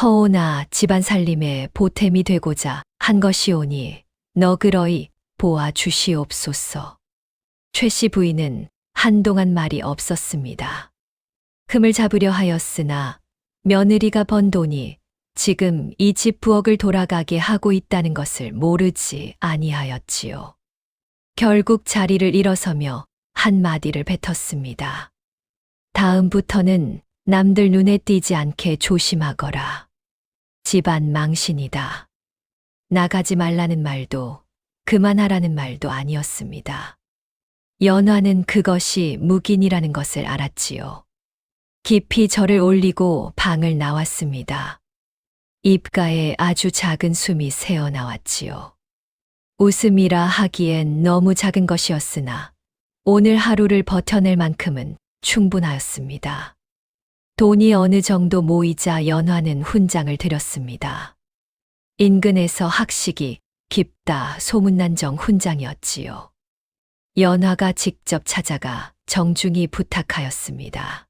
허오나 집안 살림에 보탬이 되고자 한 것이오니 너그러이 보아 주시옵소서. 최 씨 부인은 한동안 말이 없었습니다. 흠을 잡으려 하였으나 며느리가 번 돈이 지금 이 집 부엌을 돌아가게 하고 있다는 것을 모르지 아니하였지요. 결국 자리를 일어서며 한마디를 뱉었습니다. 다음부터는 남들 눈에 띄지 않게 조심하거라. 집안 망신이다. 나가지 말라는 말도 그만하라는 말도 아니었습니다. 연화는 그것이 묵인이라는 것을 알았지요. 깊이 절을 올리고 방을 나왔습니다. 입가에 아주 작은 숨이 새어나왔지요. 웃음이라 하기엔 너무 작은 것이었으나 오늘 하루를 버텨낼 만큼은 충분하였습니다. 돈이 어느 정도 모이자 연화는 훈장을 드렸습니다. 인근에서 학식이 깊다 소문난 정 훈장이었지요. 연화가 직접 찾아가 정중히 부탁하였습니다.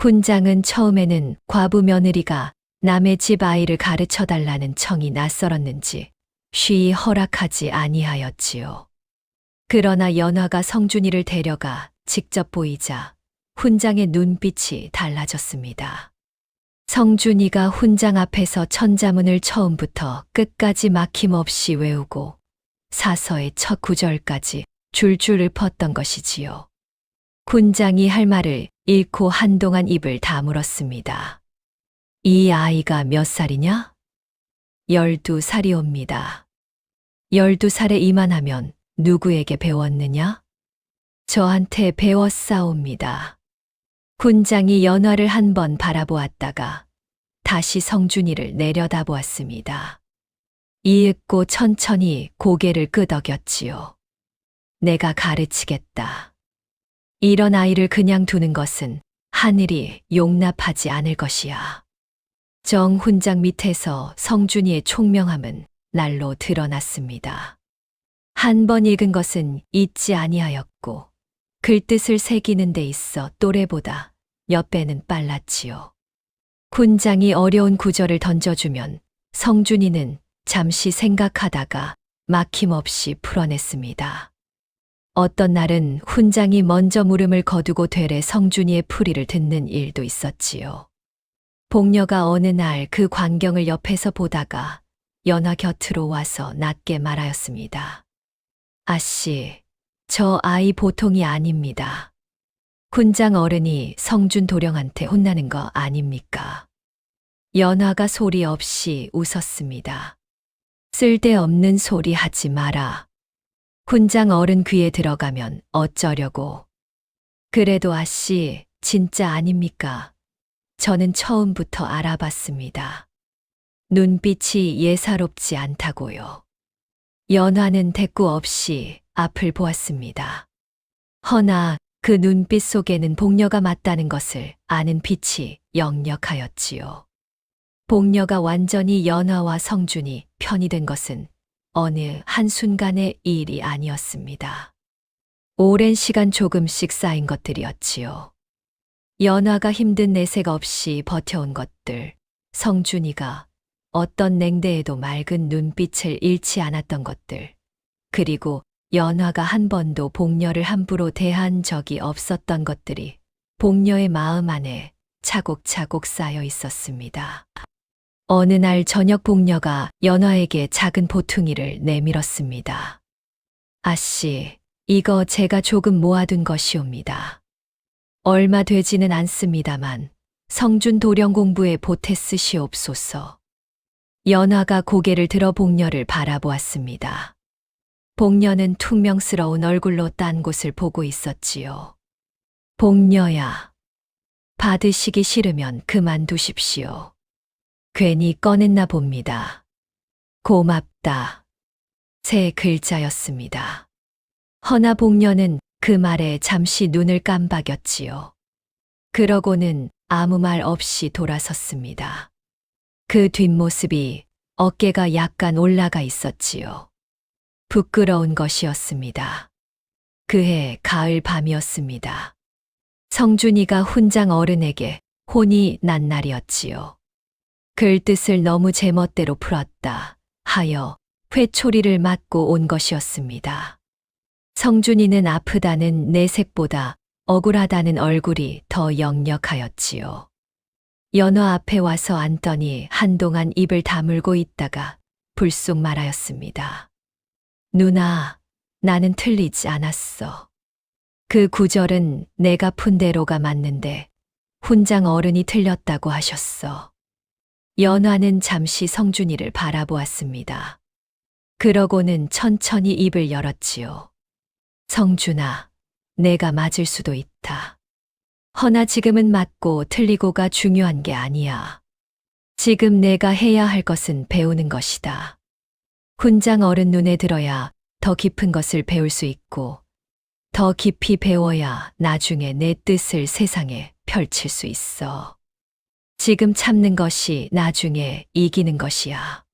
훈장은 처음에는 과부 며느리가 남의 집 아이를 가르쳐 달라는 청이 낯설었는지 쉬이 허락하지 아니하였지요. 그러나 연화가 성준이를 데려가 직접 보이자 훈장의 눈빛이 달라졌습니다. 성준이가 훈장 앞에서 천자문을 처음부터 끝까지 막힘없이 외우고 사서의 첫 구절까지 줄줄 읊었던 것이지요. 훈장이 할 말을 잃고 한동안 입을 다물었습니다. 이 아이가 몇 살이냐? 12살이옵니다. 12살에 이만하면 누구에게 배웠느냐? 저한테 배웠사옵니다. 훈장이 연화를 한 번 바라보았다가 다시 성준이를 내려다보았습니다. 이윽고 천천히 고개를 끄덕였지요. 내가 가르치겠다. 이런 아이를 그냥 두는 것은 하늘이 용납하지 않을 것이야. 정 훈장 밑에서 성준이의 총명함은 날로 드러났습니다. 한 번 읽은 것은 잊지 아니하였고 글뜻을 새기는 데 있어 또래보다 몇 배는 빨랐지요. 훈장이 어려운 구절을 던져주면 성준이는 잠시 생각하다가 막힘없이 풀어냈습니다. 어떤 날은 훈장이 먼저 물음을 거두고 되레 성준이의 풀이를 듣는 일도 있었지요. 복녀가 어느 날 그 광경을 옆에서 보다가 연화 곁으로 와서 낮게 말하였습니다. 아씨, 저 아이 보통이 아닙니다. 훈장 어른이 성준 도령한테 혼나는 거 아닙니까? 연화가 소리 없이 웃었습니다. 쓸데없는 소리 하지 마라. 훈장 어른 귀에 들어가면 어쩌려고. 그래도 아씨, 진짜 아닙니까? 저는 처음부터 알아봤습니다. 눈빛이 예사롭지 않다고요. 연화는 대꾸 없이 앞을 보았습니다. 허나 그 눈빛 속에는 복녀가 맞다는 것을 아는 빛이 역력하였지요. 복녀가 완전히 연화와 성준이 편이 된 것은 어느 한순간의 일이 아니었습니다. 오랜 시간 조금씩 쌓인 것들이었지요. 연화가 힘든 내색 없이 버텨온 것들, 성준이가 어떤 냉대에도 맑은 눈빛을 잃지 않았던 것들, 그리고 연화가 한 번도 복녀를 함부로 대한 적이 없었던 것들이 복녀의 마음 안에 차곡차곡 쌓여 있었습니다. 어느 날 저녁 복녀가 연화에게 작은 보퉁이를 내밀었습니다. 아씨, 이거 제가 조금 모아둔 것이옵니다. 얼마 되지는 않습니다만 성준 도령 공부에 보태 쓰시옵소서. 연화가 고개를 들어 복녀를 바라보았습니다. 복녀는 퉁명스러운 얼굴로 딴 곳을 보고 있었지요. 복녀야, 받으시기 싫으면 그만두십시오. 괜히 꺼냈나 봅니다. 고맙다. 세 글자였습니다. 허나 복녀는 그 말에 잠시 눈을 깜박였지요. 그러고는 아무 말 없이 돌아섰습니다. 그 뒷모습이 어깨가 약간 올라가 있었지요. 부끄러운 것이었습니다. 그해 가을 밤이었습니다. 성준이가 훈장 어른에게 혼이 난 날이었지요. 글뜻을 너무 제멋대로 풀었다 하여 회초리를 맞고 온 것이었습니다. 성준이는 아프다는 내색보다 억울하다는 얼굴이 더 역력하였지요. 연화 앞에 와서 앉더니 한동안 입을 다물고 있다가 불쑥 말하였습니다. 누나, 나는 틀리지 않았어. 그 구절은 내가 푼 대로가 맞는데 훈장 어른이 틀렸다고 하셨어. 연화는 잠시 성준이를 바라보았습니다. 그러고는 천천히 입을 열었지요. 성준아, 내가 맞을 수도 있다. 허나 지금은 맞고 틀리고가 중요한 게 아니야. 지금 내가 해야 할 것은 배우는 것이다. 훈장 어른 눈에 들어야 더 깊은 것을 배울 수 있고, 더 깊이 배워야 나중에 내 뜻을 세상에 펼칠 수 있어. 지금 참는 것이 나중에 이기는 것이야.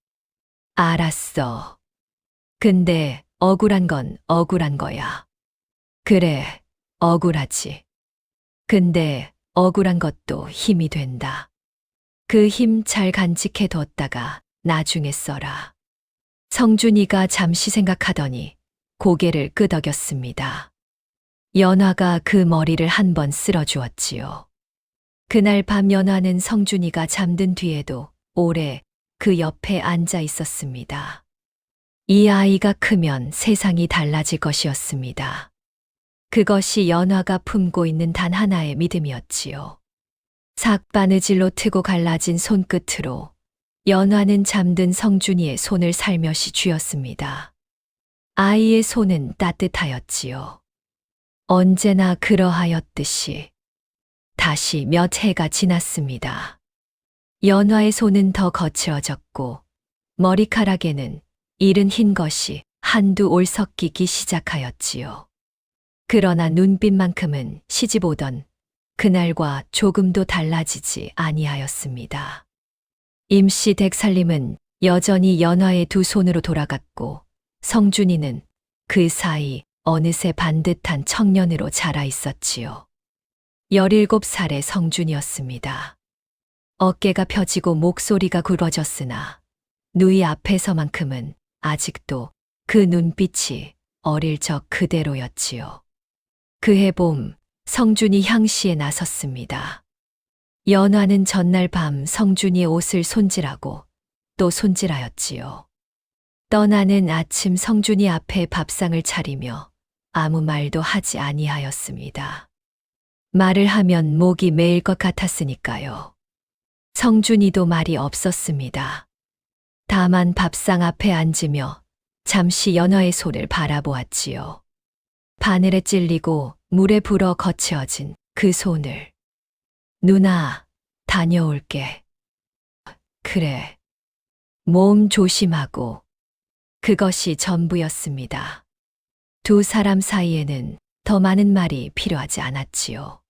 알았어. 근데 억울한 건 억울한 거야. 그래, 억울하지. 근데 억울한 것도 힘이 된다. 그 힘 잘 간직해 뒀다가 나중에 써라. 성준이가 잠시 생각하더니 고개를 끄덕였습니다. 연화가 그 머리를 한번 쓸어주었지요. 그날 밤 연화는 성준이가 잠든 뒤에도 오래 그 옆에 앉아 있었습니다. 이 아이가 크면 세상이 달라질 것이었습니다. 그것이 연화가 품고 있는 단 하나의 믿음이었지요. 삭바느질로 트고 갈라진 손끝으로 연화는 잠든 성준이의 손을 살며시 쥐었습니다. 아이의 손은 따뜻하였지요. 언제나 그러하였듯이. 다시 몇 해가 지났습니다. 연화의 손은 더 거칠어졌고 머리카락에는 이른 흰 것이 한두 올 섞이기 시작하였지요. 그러나 눈빛만큼은 시집 오던 그날과 조금도 달라지지 아니하였습니다. 임씨 댁살림은 여전히 연화의 두 손으로 돌아갔고 성준이는 그 사이 어느새 반듯한 청년으로 자라 있었지요. 17살의 성준이었습니다. 어깨가 펴지고 목소리가 굵어졌으나 누이 앞에서만큼은 아직도 그 눈빛이 어릴 적 그대로였지요. 그해 봄 성준이 향시에 나섰습니다. 연화는 전날 밤 성준이의 옷을 손질하고 또 손질하였지요. 떠나는 아침 성준이 앞에 밥상을 차리며 아무 말도 하지 아니하였습니다. 말을 하면 목이 메일 것 같았으니까요. 성준이도 말이 없었습니다. 다만 밥상 앞에 앉으며 잠시 연화의 손을 바라보았지요. 바늘에 찔리고 물에 불어 거치어진 그 손을. 누나, 다녀올게. 그래. 몸 조심하고. 그것이 전부였습니다. 두 사람 사이에는 더 많은 말이 필요하지 않았지요.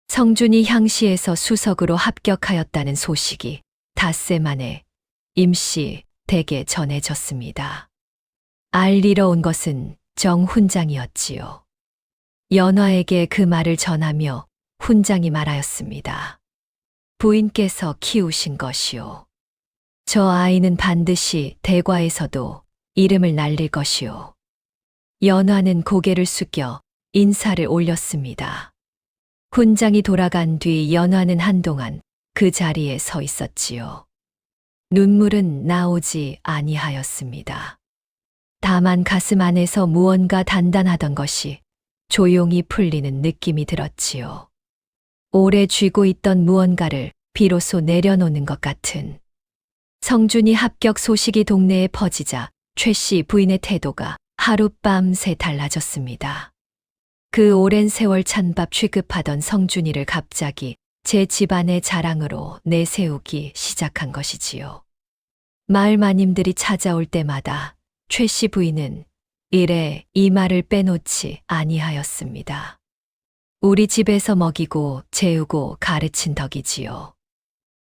성준이 향시에서 수석으로 합격하였다는 소식이 닷새 만에 임씨 댁에 전해졌습니다. 알리러 온 것은 정 훈장이었지요. 연화에게 그 말을 전하며 훈장이 말하였습니다. 부인께서 키우신 것이요. 저 아이는 반드시 대과에서도 이름을 날릴 것이요. 연화는 고개를 숙여 인사를 올렸습니다. 훈장이 돌아간 뒤 연화는 한동안 그 자리에 서 있었지요. 눈물은 나오지 아니하였습니다. 다만 가슴 안에서 무언가 단단하던 것이 조용히 풀리는 느낌이 들었지요. 오래 쥐고 있던 무언가를 비로소 내려놓는 것 같은. 성준이 합격 소식이 동네에 퍼지자 최 씨 부인의 태도가 하룻밤새 달라졌습니다. 그 오랜 세월 찬밥 취급하던 성준이를 갑자기 제 집안의 자랑으로 내세우기 시작한 것이지요. 마을 마님들이 찾아올 때마다 최 씨 부인은 이래 이 말을 빼놓지 아니하였습니다. 우리 집에서 먹이고 재우고 가르친 덕이지요.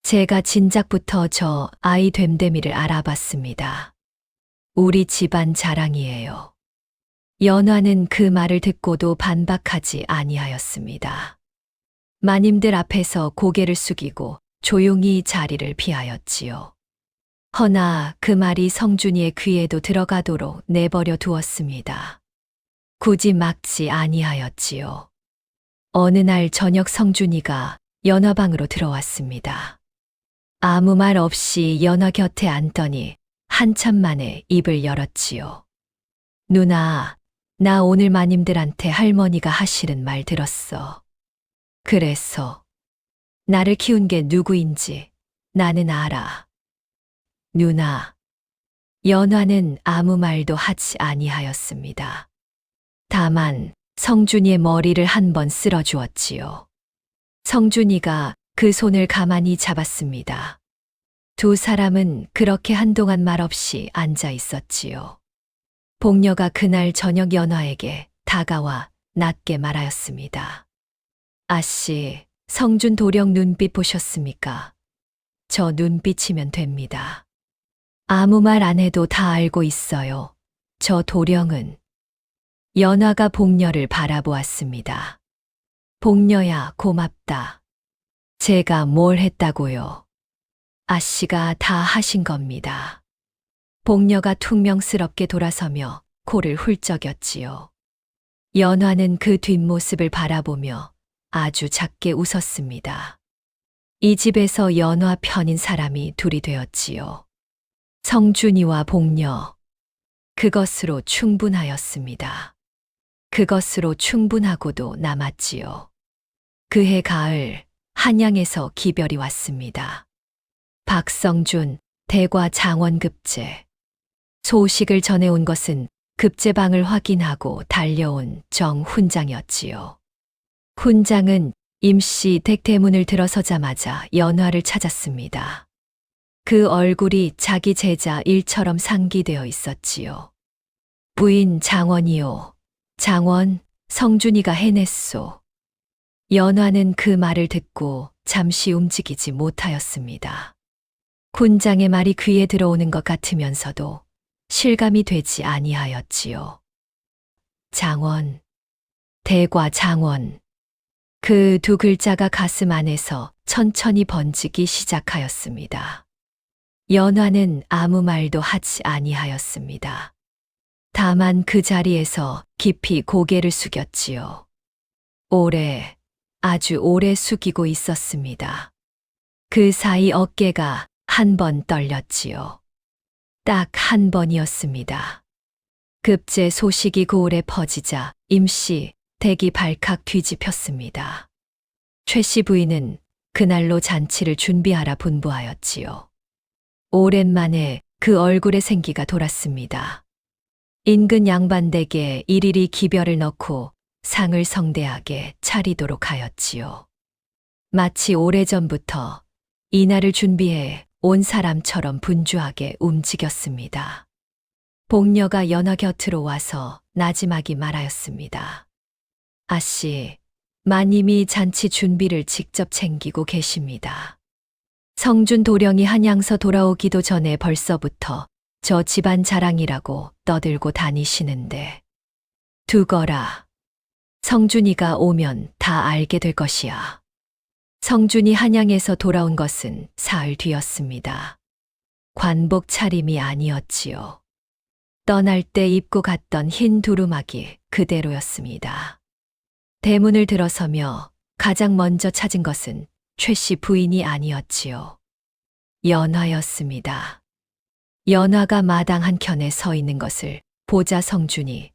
제가 진작부터 저 아이 됨됨이를 알아봤습니다. 우리 집안 자랑이에요. 연화는 그 말을 듣고도 반박하지 아니하였습니다. 마님들 앞에서 고개를 숙이고 조용히 자리를 피하였지요. 허나 그 말이 성준이의 귀에도 들어가도록 내버려 두었습니다. 굳이 막지 아니하였지요. 어느 날 저녁 성준이가 연화방으로 들어왔습니다. 아무 말 없이 연화 곁에 앉더니 한참 만에 입을 열었지요. 누나, 나 오늘 마님들한테 할머니가 하시는 말 들었어. 그래서 나를 키운 게 누구인지 나는 알아. 누나, 연화는 아무 말도 하지 아니하였습니다. 다만 성준이의 머리를 한번 쓸어 주었지요. 성준이가 그 손을 가만히 잡았습니다. 두 사람은 그렇게 한동안 말없이 앉아 있었지요. 복녀가 그날 저녁 연화에게 다가와 낮게 말하였습니다. 아씨, 성준 도령 눈빛 보셨습니까? 저 눈빛이면 됩니다. 아무 말 안 해도 다 알고 있어요. 저 도령은. 연화가 복녀를 바라보았습니다. 복녀야, 고맙다. 제가 뭘 했다고요? 아씨가 다 하신 겁니다. 복녀가 퉁명스럽게 돌아서며 코를 훌쩍였지요. 연화는 그 뒷모습을 바라보며 아주 작게 웃었습니다. 이 집에서 연화 편인 사람이 둘이 되었지요. 성준이와 복녀. 그것으로 충분하였습니다. 그것으로 충분하고도 남았지요. 그해 가을, 한양에서 기별이 왔습니다. 박성준, 대과 장원급제. 소식을 전해온 것은 급제방을 확인하고 달려온 정 훈장이었지요. 훈장은 임시 댁대문을 들어서자마자 연화를 찾았습니다. 그 얼굴이 자기 제자 일처럼 상기되어 있었지요. 부인 장원이요. 장원, 성준이가 해냈소. 연화는 그 말을 듣고 잠시 움직이지 못하였습니다. 훈장의 말이 귀에 들어오는 것 같으면서도 실감이 되지 아니하였지요. 장원, 대과 장원. 그 두 글자가 가슴 안에서 천천히 번지기 시작하였습니다. 연화는 아무 말도 하지 아니하였습니다. 다만 그 자리에서 깊이 고개를 숙였지요. 오래, 아주 오래 숙이고 있었습니다. 그 사이 어깨가 한 번 떨렸지요. 딱 한 번이었습니다. 급제 소식이 고을에 퍼지자 임씨 댁이 발칵 뒤집혔습니다. 최 씨 부인은 그날로 잔치를 준비하라 분부하였지요. 오랜만에 그 얼굴에 생기가 돌았습니다. 인근 양반댁에 일일이 기별을 넣고 상을 성대하게 차리도록 하였지요. 마치 오래전부터 이날을 준비해 온 사람처럼 분주하게 움직였습니다. 복녀가 연화 곁으로 와서 나지막이 말하였습니다. 아씨, 마님이 잔치 준비를 직접 챙기고 계십니다. 성준 도령이 한양서 돌아오기도 전에 벌써부터 저 집안 자랑이라고 떠들고 다니시는데. 두거라. 성준이가 오면 다 알게 될 것이야. 성준이 한양에서 돌아온 것은 사흘 뒤였습니다. 관복 차림이 아니었지요. 떠날 때 입고 갔던 흰 두루마기 그대로였습니다. 대문을 들어서며 가장 먼저 찾은 것은 최 씨 부인이 아니었지요. 연화였습니다. 연화가 마당 한켠에 서 있는 것을 보자 성준이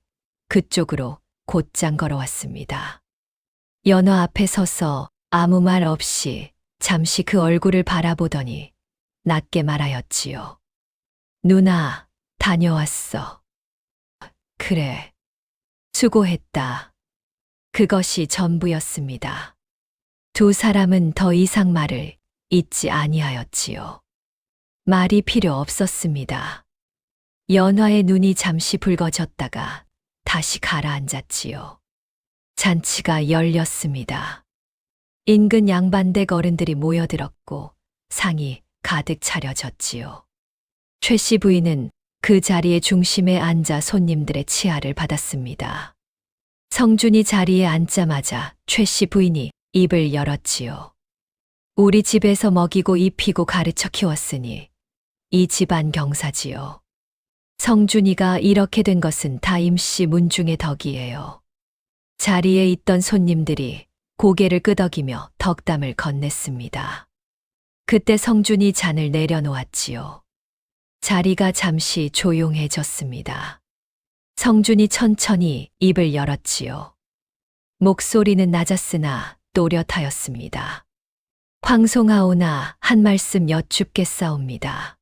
그쪽으로 곧장 걸어왔습니다. 연화 앞에 서서 아무 말 없이 잠시 그 얼굴을 바라보더니 낮게 말하였지요. 누나, 다녀왔어. 그래. 수고했다. 그것이 전부였습니다. 두 사람은 더 이상 말을 잇지 아니하였지요. 말이 필요 없었습니다. 연화의 눈이 잠시 붉어졌다가 다시 가라앉았지요. 잔치가 열렸습니다. 인근 양반댁 어른들이 모여들었고 상이 가득 차려졌지요. 최 씨 부인은 그 자리의 중심에 앉아 손님들의 치아를 받았습니다. 성준이 자리에 앉자마자 최 씨 부인이 입을 열었지요. 우리 집에서 먹이고 입히고 가르쳐 키웠으니 이 집안 경사지요. 성준이가 이렇게 된 것은 다 임씨 문중의 덕이에요. 자리에 있던 손님들이 고개를 끄덕이며 덕담을 건넸습니다. 그때 성준이 잔을 내려놓았지요. 자리가 잠시 조용해졌습니다. 성준이 천천히 입을 열었지요. 목소리는 낮았으나 또렷하였습니다. 황송하오나 한 말씀 여쭙겠사옵니다.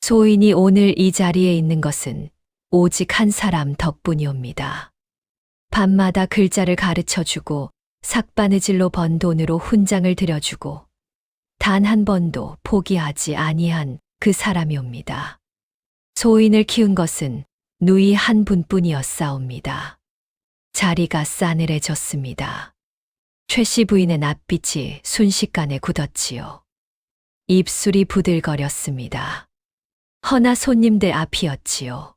소인이 오늘 이 자리에 있는 것은 오직 한 사람 덕분이옵니다. 밤마다 글자를 가르쳐주고 삭바느질로 번 돈으로 훈장을 들여주고 단 한 번도 포기하지 아니한 그 사람이옵니다. 소인을 키운 것은 누이 한 분뿐이었사옵니다. 자리가 싸늘해졌습니다. 최 씨 부인의 낯빛이 순식간에 굳었지요. 입술이 부들거렸습니다. 허나 손님들 앞이었지요.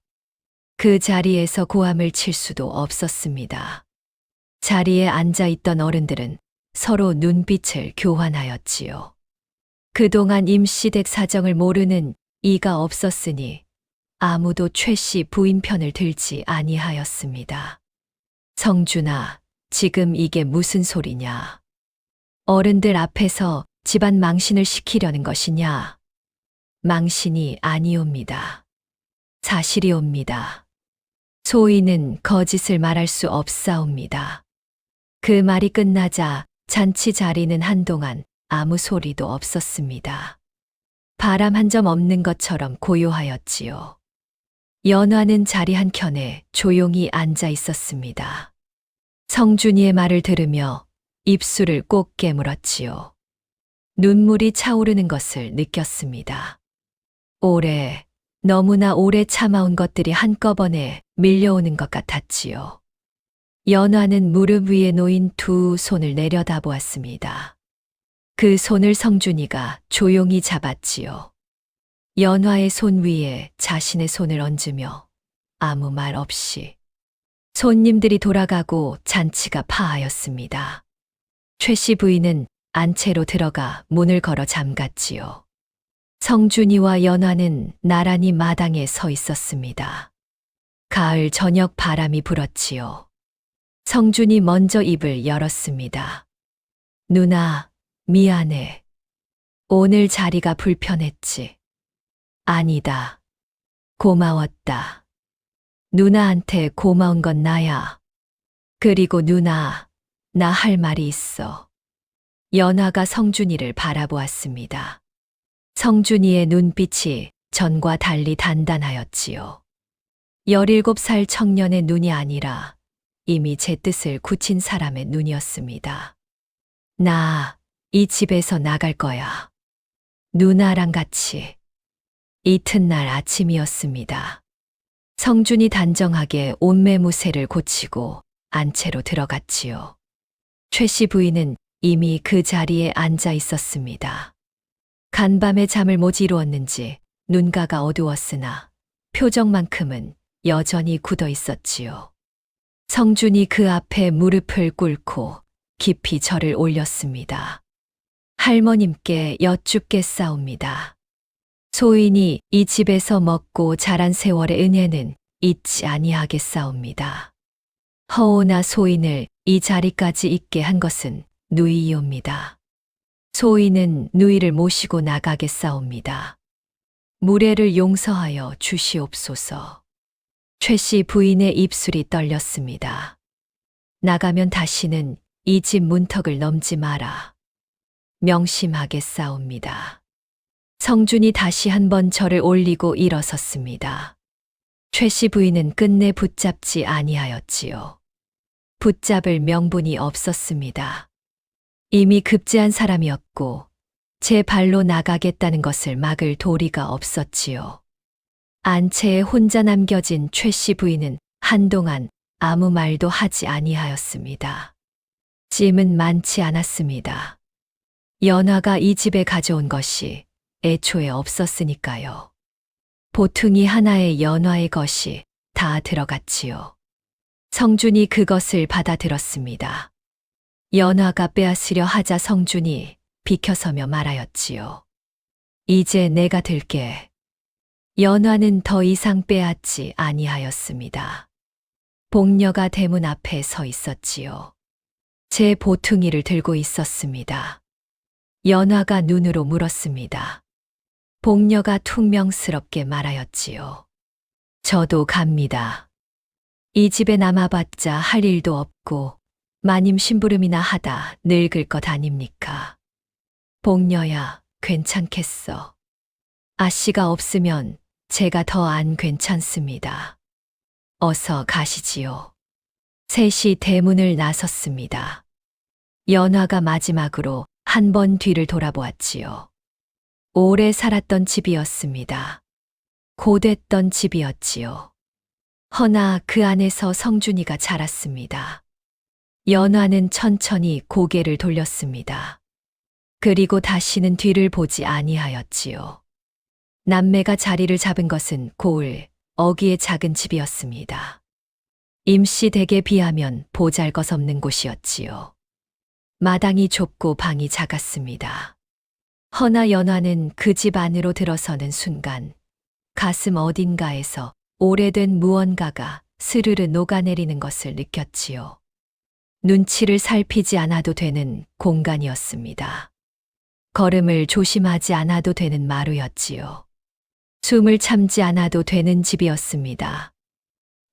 그 자리에서 고함을 칠 수도 없었습니다. 자리에 앉아있던 어른들은 서로 눈빛을 교환하였지요. 그동안 임시댁 사정을 모르는 이가 없었으니 아무도 최 씨 부인 편을 들지 아니하였습니다. 성준아, 지금 이게 무슨 소리냐? 어른들 앞에서 집안 망신을 시키려는 것이냐? 망신이 아니옵니다. 사실이옵니다. 소인은 거짓을 말할 수 없사옵니다. 그 말이 끝나자 잔치 자리는 한동안 아무 소리도 없었습니다. 바람 한 점 없는 것처럼 고요하였지요. 연화는 자리 한켠에 조용히 앉아 있었습니다. 성준이의 말을 들으며 입술을 꼭 깨물었지요. 눈물이 차오르는 것을 느꼈습니다. 너무나 오래 참아온 것들이 한꺼번에 밀려오는 것 같았지요. 연화는 무릎 위에 놓인 두 손을 내려다보았습니다. 그 손을 성준이가 조용히 잡았지요. 연화의 손 위에 자신의 손을 얹으며 아무 말 없이 손님들이 돌아가고 잔치가 파하였습니다. 최 씨 부인은 안채로 들어가 문을 걸어 잠갔지요. 성준이와 연화는 나란히 마당에 서 있었습니다. 가을 저녁 바람이 불었지요. 성준이 먼저 입을 열었습니다. 누나, 미안해. 오늘 자리가 불편했지. 아니다. 고마웠다. 누나한테 고마운 건 나야. 그리고 누나, 나 할 말이 있어. 연화가 성준이를 바라보았습니다. 성준이의 눈빛이 전과 달리 단단하였지요. 17살 청년의 눈이 아니라 이미 제 뜻을 굳힌 사람의 눈이었습니다. 나 이 집에서 나갈 거야. 누나랑 같이. 이튿날 아침이었습니다. 성준이 단정하게 옷매무새를 고치고 안채로 들어갔지요. 최 씨 부인은 이미 그 자리에 앉아 있었습니다. 간밤에 잠을 못 이루었는지 눈가가 어두웠으나 표정만큼은 여전히 굳어 있었지요. 성준이 그 앞에 무릎을 꿇고 깊이 절을 올렸습니다. 할머님께 여쭙겠사옵니다. 소인이 이 집에서 먹고 자란 세월의 은혜는 잊지 아니하겠사옵니다. 허오나 소인을 이 자리까지 있게 한 것은 누이이옵니다. 소인은 누이를 모시고 나가겠사옵니다. 무례를 용서하여 주시옵소서. 최 씨 부인의 입술이 떨렸습니다. 나가면 다시는 이 집 문턱을 넘지 마라. 명심하겠사옵니다. 성준이 다시 한번 절을 올리고 일어섰습니다. 최 씨 부인은 끝내 붙잡지 아니하였지요. 붙잡을 명분이 없었습니다. 이미 급제한 사람이었고 제 발로 나가겠다는 것을 막을 도리가 없었지요. 안채에 혼자 남겨진 최 씨 부인은 한동안 아무 말도 하지 아니하였습니다. 짐은 많지 않았습니다. 연화가 이 집에 가져온 것이 애초에 없었으니까요. 보퉁이 하나의 연화의 것이 다 들어갔지요. 성준이 그것을 받아들었습니다. 연화가 빼앗으려 하자 성준이 비켜서며 말하였지요. 이제 내가 들게. 연화는 더 이상 빼앗지 아니하였습니다. 복녀가 대문 앞에 서 있었지요. 제 보퉁이를 들고 있었습니다. 연화가 눈으로 물었습니다. 복녀가 퉁명스럽게 말하였지요. 저도 갑니다. 이 집에 남아봤자 할 일도 없고 마님 심부름이나 하다 늙을 것 아닙니까? 복녀야, 괜찮겠어. 아씨가 없으면 제가 더 안 괜찮습니다. 어서 가시지요. 셋이 대문을 나섰습니다. 연화가 마지막으로 한 번 뒤를 돌아보았지요. 오래 살았던 집이었습니다. 고됐던 집이었지요. 허나 그 안에서 성준이가 자랐습니다. 연화는 천천히 고개를 돌렸습니다. 그리고 다시는 뒤를 보지 아니하였지요. 남매가 자리를 잡은 것은 고을, 어귀의 작은 집이었습니다. 임씨 댁에 비하면 보잘것없는 곳이었지요. 마당이 좁고 방이 작았습니다. 허나 연화는 그 집 안으로 들어서는 순간 가슴 어딘가에서 오래된 무언가가 스르르 녹아내리는 것을 느꼈지요. 눈치를 살피지 않아도 되는 공간이었습니다. 걸음을 조심하지 않아도 되는 마루였지요. 숨을 참지 않아도 되는 집이었습니다.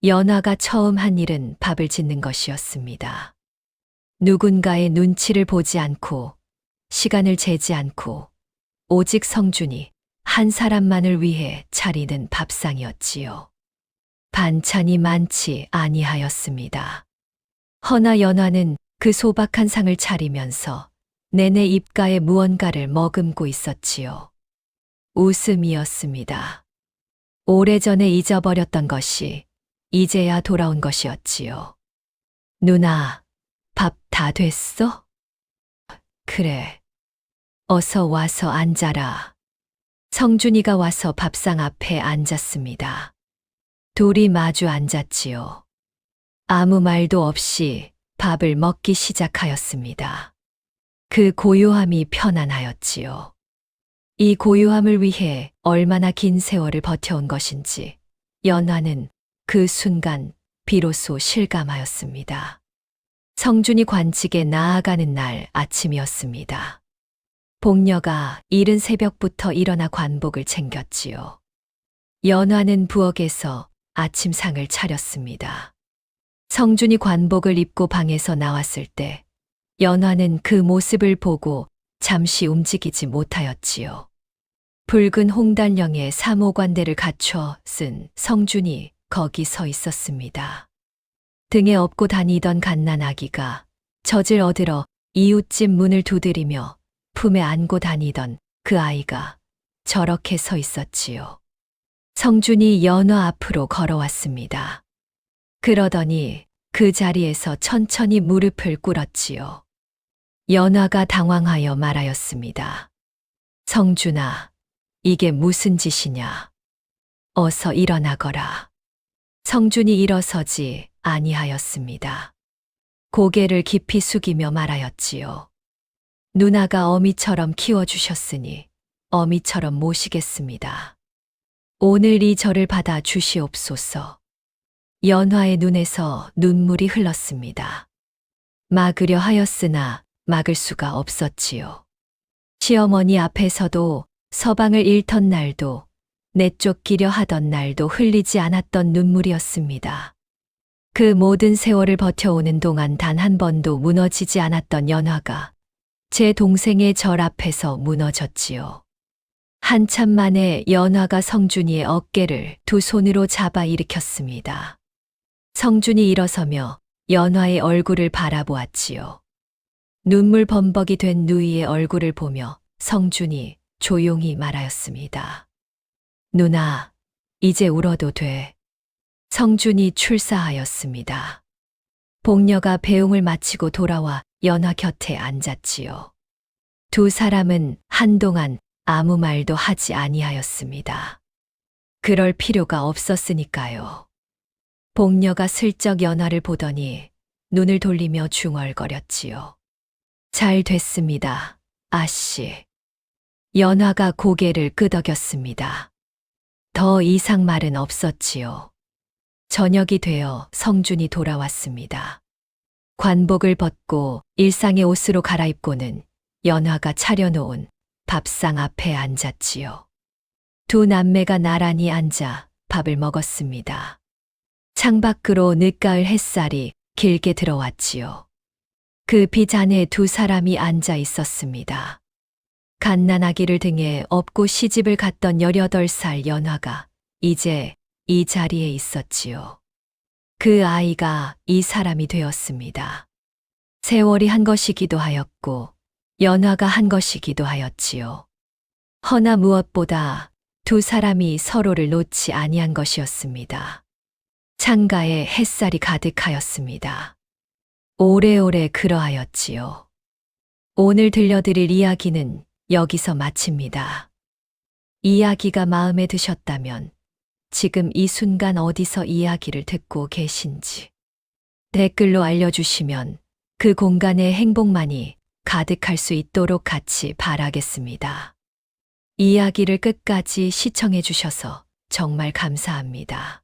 연화가 처음 한 일은 밥을 짓는 것이었습니다. 누군가의 눈치를 보지 않고 시간을 재지 않고 오직 성준이 한 사람만을 위해 차리는 밥상이었지요. 반찬이 많지 아니하였습니다. 허나 연화는 그 소박한 상을 차리면서 내내 입가에 무언가를 머금고 있었지요. 웃음이었습니다. 오래전에 잊어버렸던 것이 이제야 돌아온 것이었지요. 누나, 밥 다 됐어? 그래. 어서 와서 앉아라. 성준이가 와서 밥상 앞에 앉았습니다. 둘이 마주 앉았지요. 아무 말도 없이 밥을 먹기 시작하였습니다. 그 고요함이 편안하였지요. 이 고요함을 위해 얼마나 긴 세월을 버텨온 것인지 연화는 그 순간 비로소 실감하였습니다. 성준이 관직에 나아가는 날 아침이었습니다. 복녀가 이른 새벽부터 일어나 관복을 챙겼지요. 연화는 부엌에서 아침상을 차렸습니다. 성준이 관복을 입고 방에서 나왔을 때 연화는 그 모습을 보고 잠시 움직이지 못하였지요. 붉은 홍단령의 사모관대를 갖춰 쓴 성준이 거기 서 있었습니다. 등에 업고 다니던 갓난아기가 젖을 얻으러 이웃집 문을 두드리며 품에 안고 다니던 그 아이가 저렇게 서 있었지요. 성준이 연화 앞으로 걸어왔습니다. 그러더니 그 자리에서 천천히 무릎을 꿇었지요. 연화가 당황하여 말하였습니다. 성준아, 이게 무슨 짓이냐? 어서 일어나거라. 성준이 일어서지 아니하였습니다. 고개를 깊이 숙이며 말하였지요. 누나가 어미처럼 키워주셨으니 어미처럼 모시겠습니다. 오늘 이 절을 받아 주시옵소서. 연화의 눈에서 눈물이 흘렀습니다. 막으려 하였으나 막을 수가 없었지요. 시어머니 앞에서도 서방을 잃던 날도 내쫓기려 하던 날도 흘리지 않았던 눈물이었습니다. 그 모든 세월을 버텨오는 동안 단 한 번도 무너지지 않았던 연화가 제 동생의 절 앞에서 무너졌지요. 한참 만에 연화가 성준이의 어깨를 두 손으로 잡아 일으켰습니다. 성준이 일어서며 연화의 얼굴을 바라보았지요. 눈물 범벅이 된 누이의 얼굴을 보며 성준이 조용히 말하였습니다. 누나, 이제 울어도 돼. 성준이 출사하였습니다. 복녀가 배웅을 마치고 돌아와 연화 곁에 앉았지요. 두 사람은 한동안 아무 말도 하지 아니하였습니다. 그럴 필요가 없었으니까요. 복녀가 슬쩍 연화를 보더니 눈을 돌리며 중얼거렸지요. 잘 됐습니다, 아씨. 연화가 고개를 끄덕였습니다. 더 이상 말은 없었지요. 저녁이 되어 성준이 돌아왔습니다. 관복을 벗고 일상의 옷으로 갈아입고는 연화가 차려놓은 밥상 앞에 앉았지요. 두 남매가 나란히 앉아 밥을 먹었습니다. 창밖으로 늦가을 햇살이 길게 들어왔지요. 그 빛 안에 두 사람이 앉아 있었습니다. 갓난아기를 등에 업고 시집을 갔던 18살 연화가 이제 이 자리에 있었지요. 그 아이가 이 사람이 되었습니다. 세월이 한 것이기도 하였고 연화가 한 것이기도 하였지요. 허나 무엇보다 두 사람이 서로를 놓지 아니한 것이었습니다. 창가에 햇살이 가득하였습니다. 오래오래 그러하였지요. 오늘 들려드릴 이야기는 여기서 마칩니다. 이야기가 마음에 드셨다면 지금 이 순간 어디서 이야기를 듣고 계신지 댓글로 알려주시면 그 공간에 행복만이 가득할 수 있도록 같이 바라겠습니다. 이야기를 끝까지 시청해 주셔서 정말 감사합니다.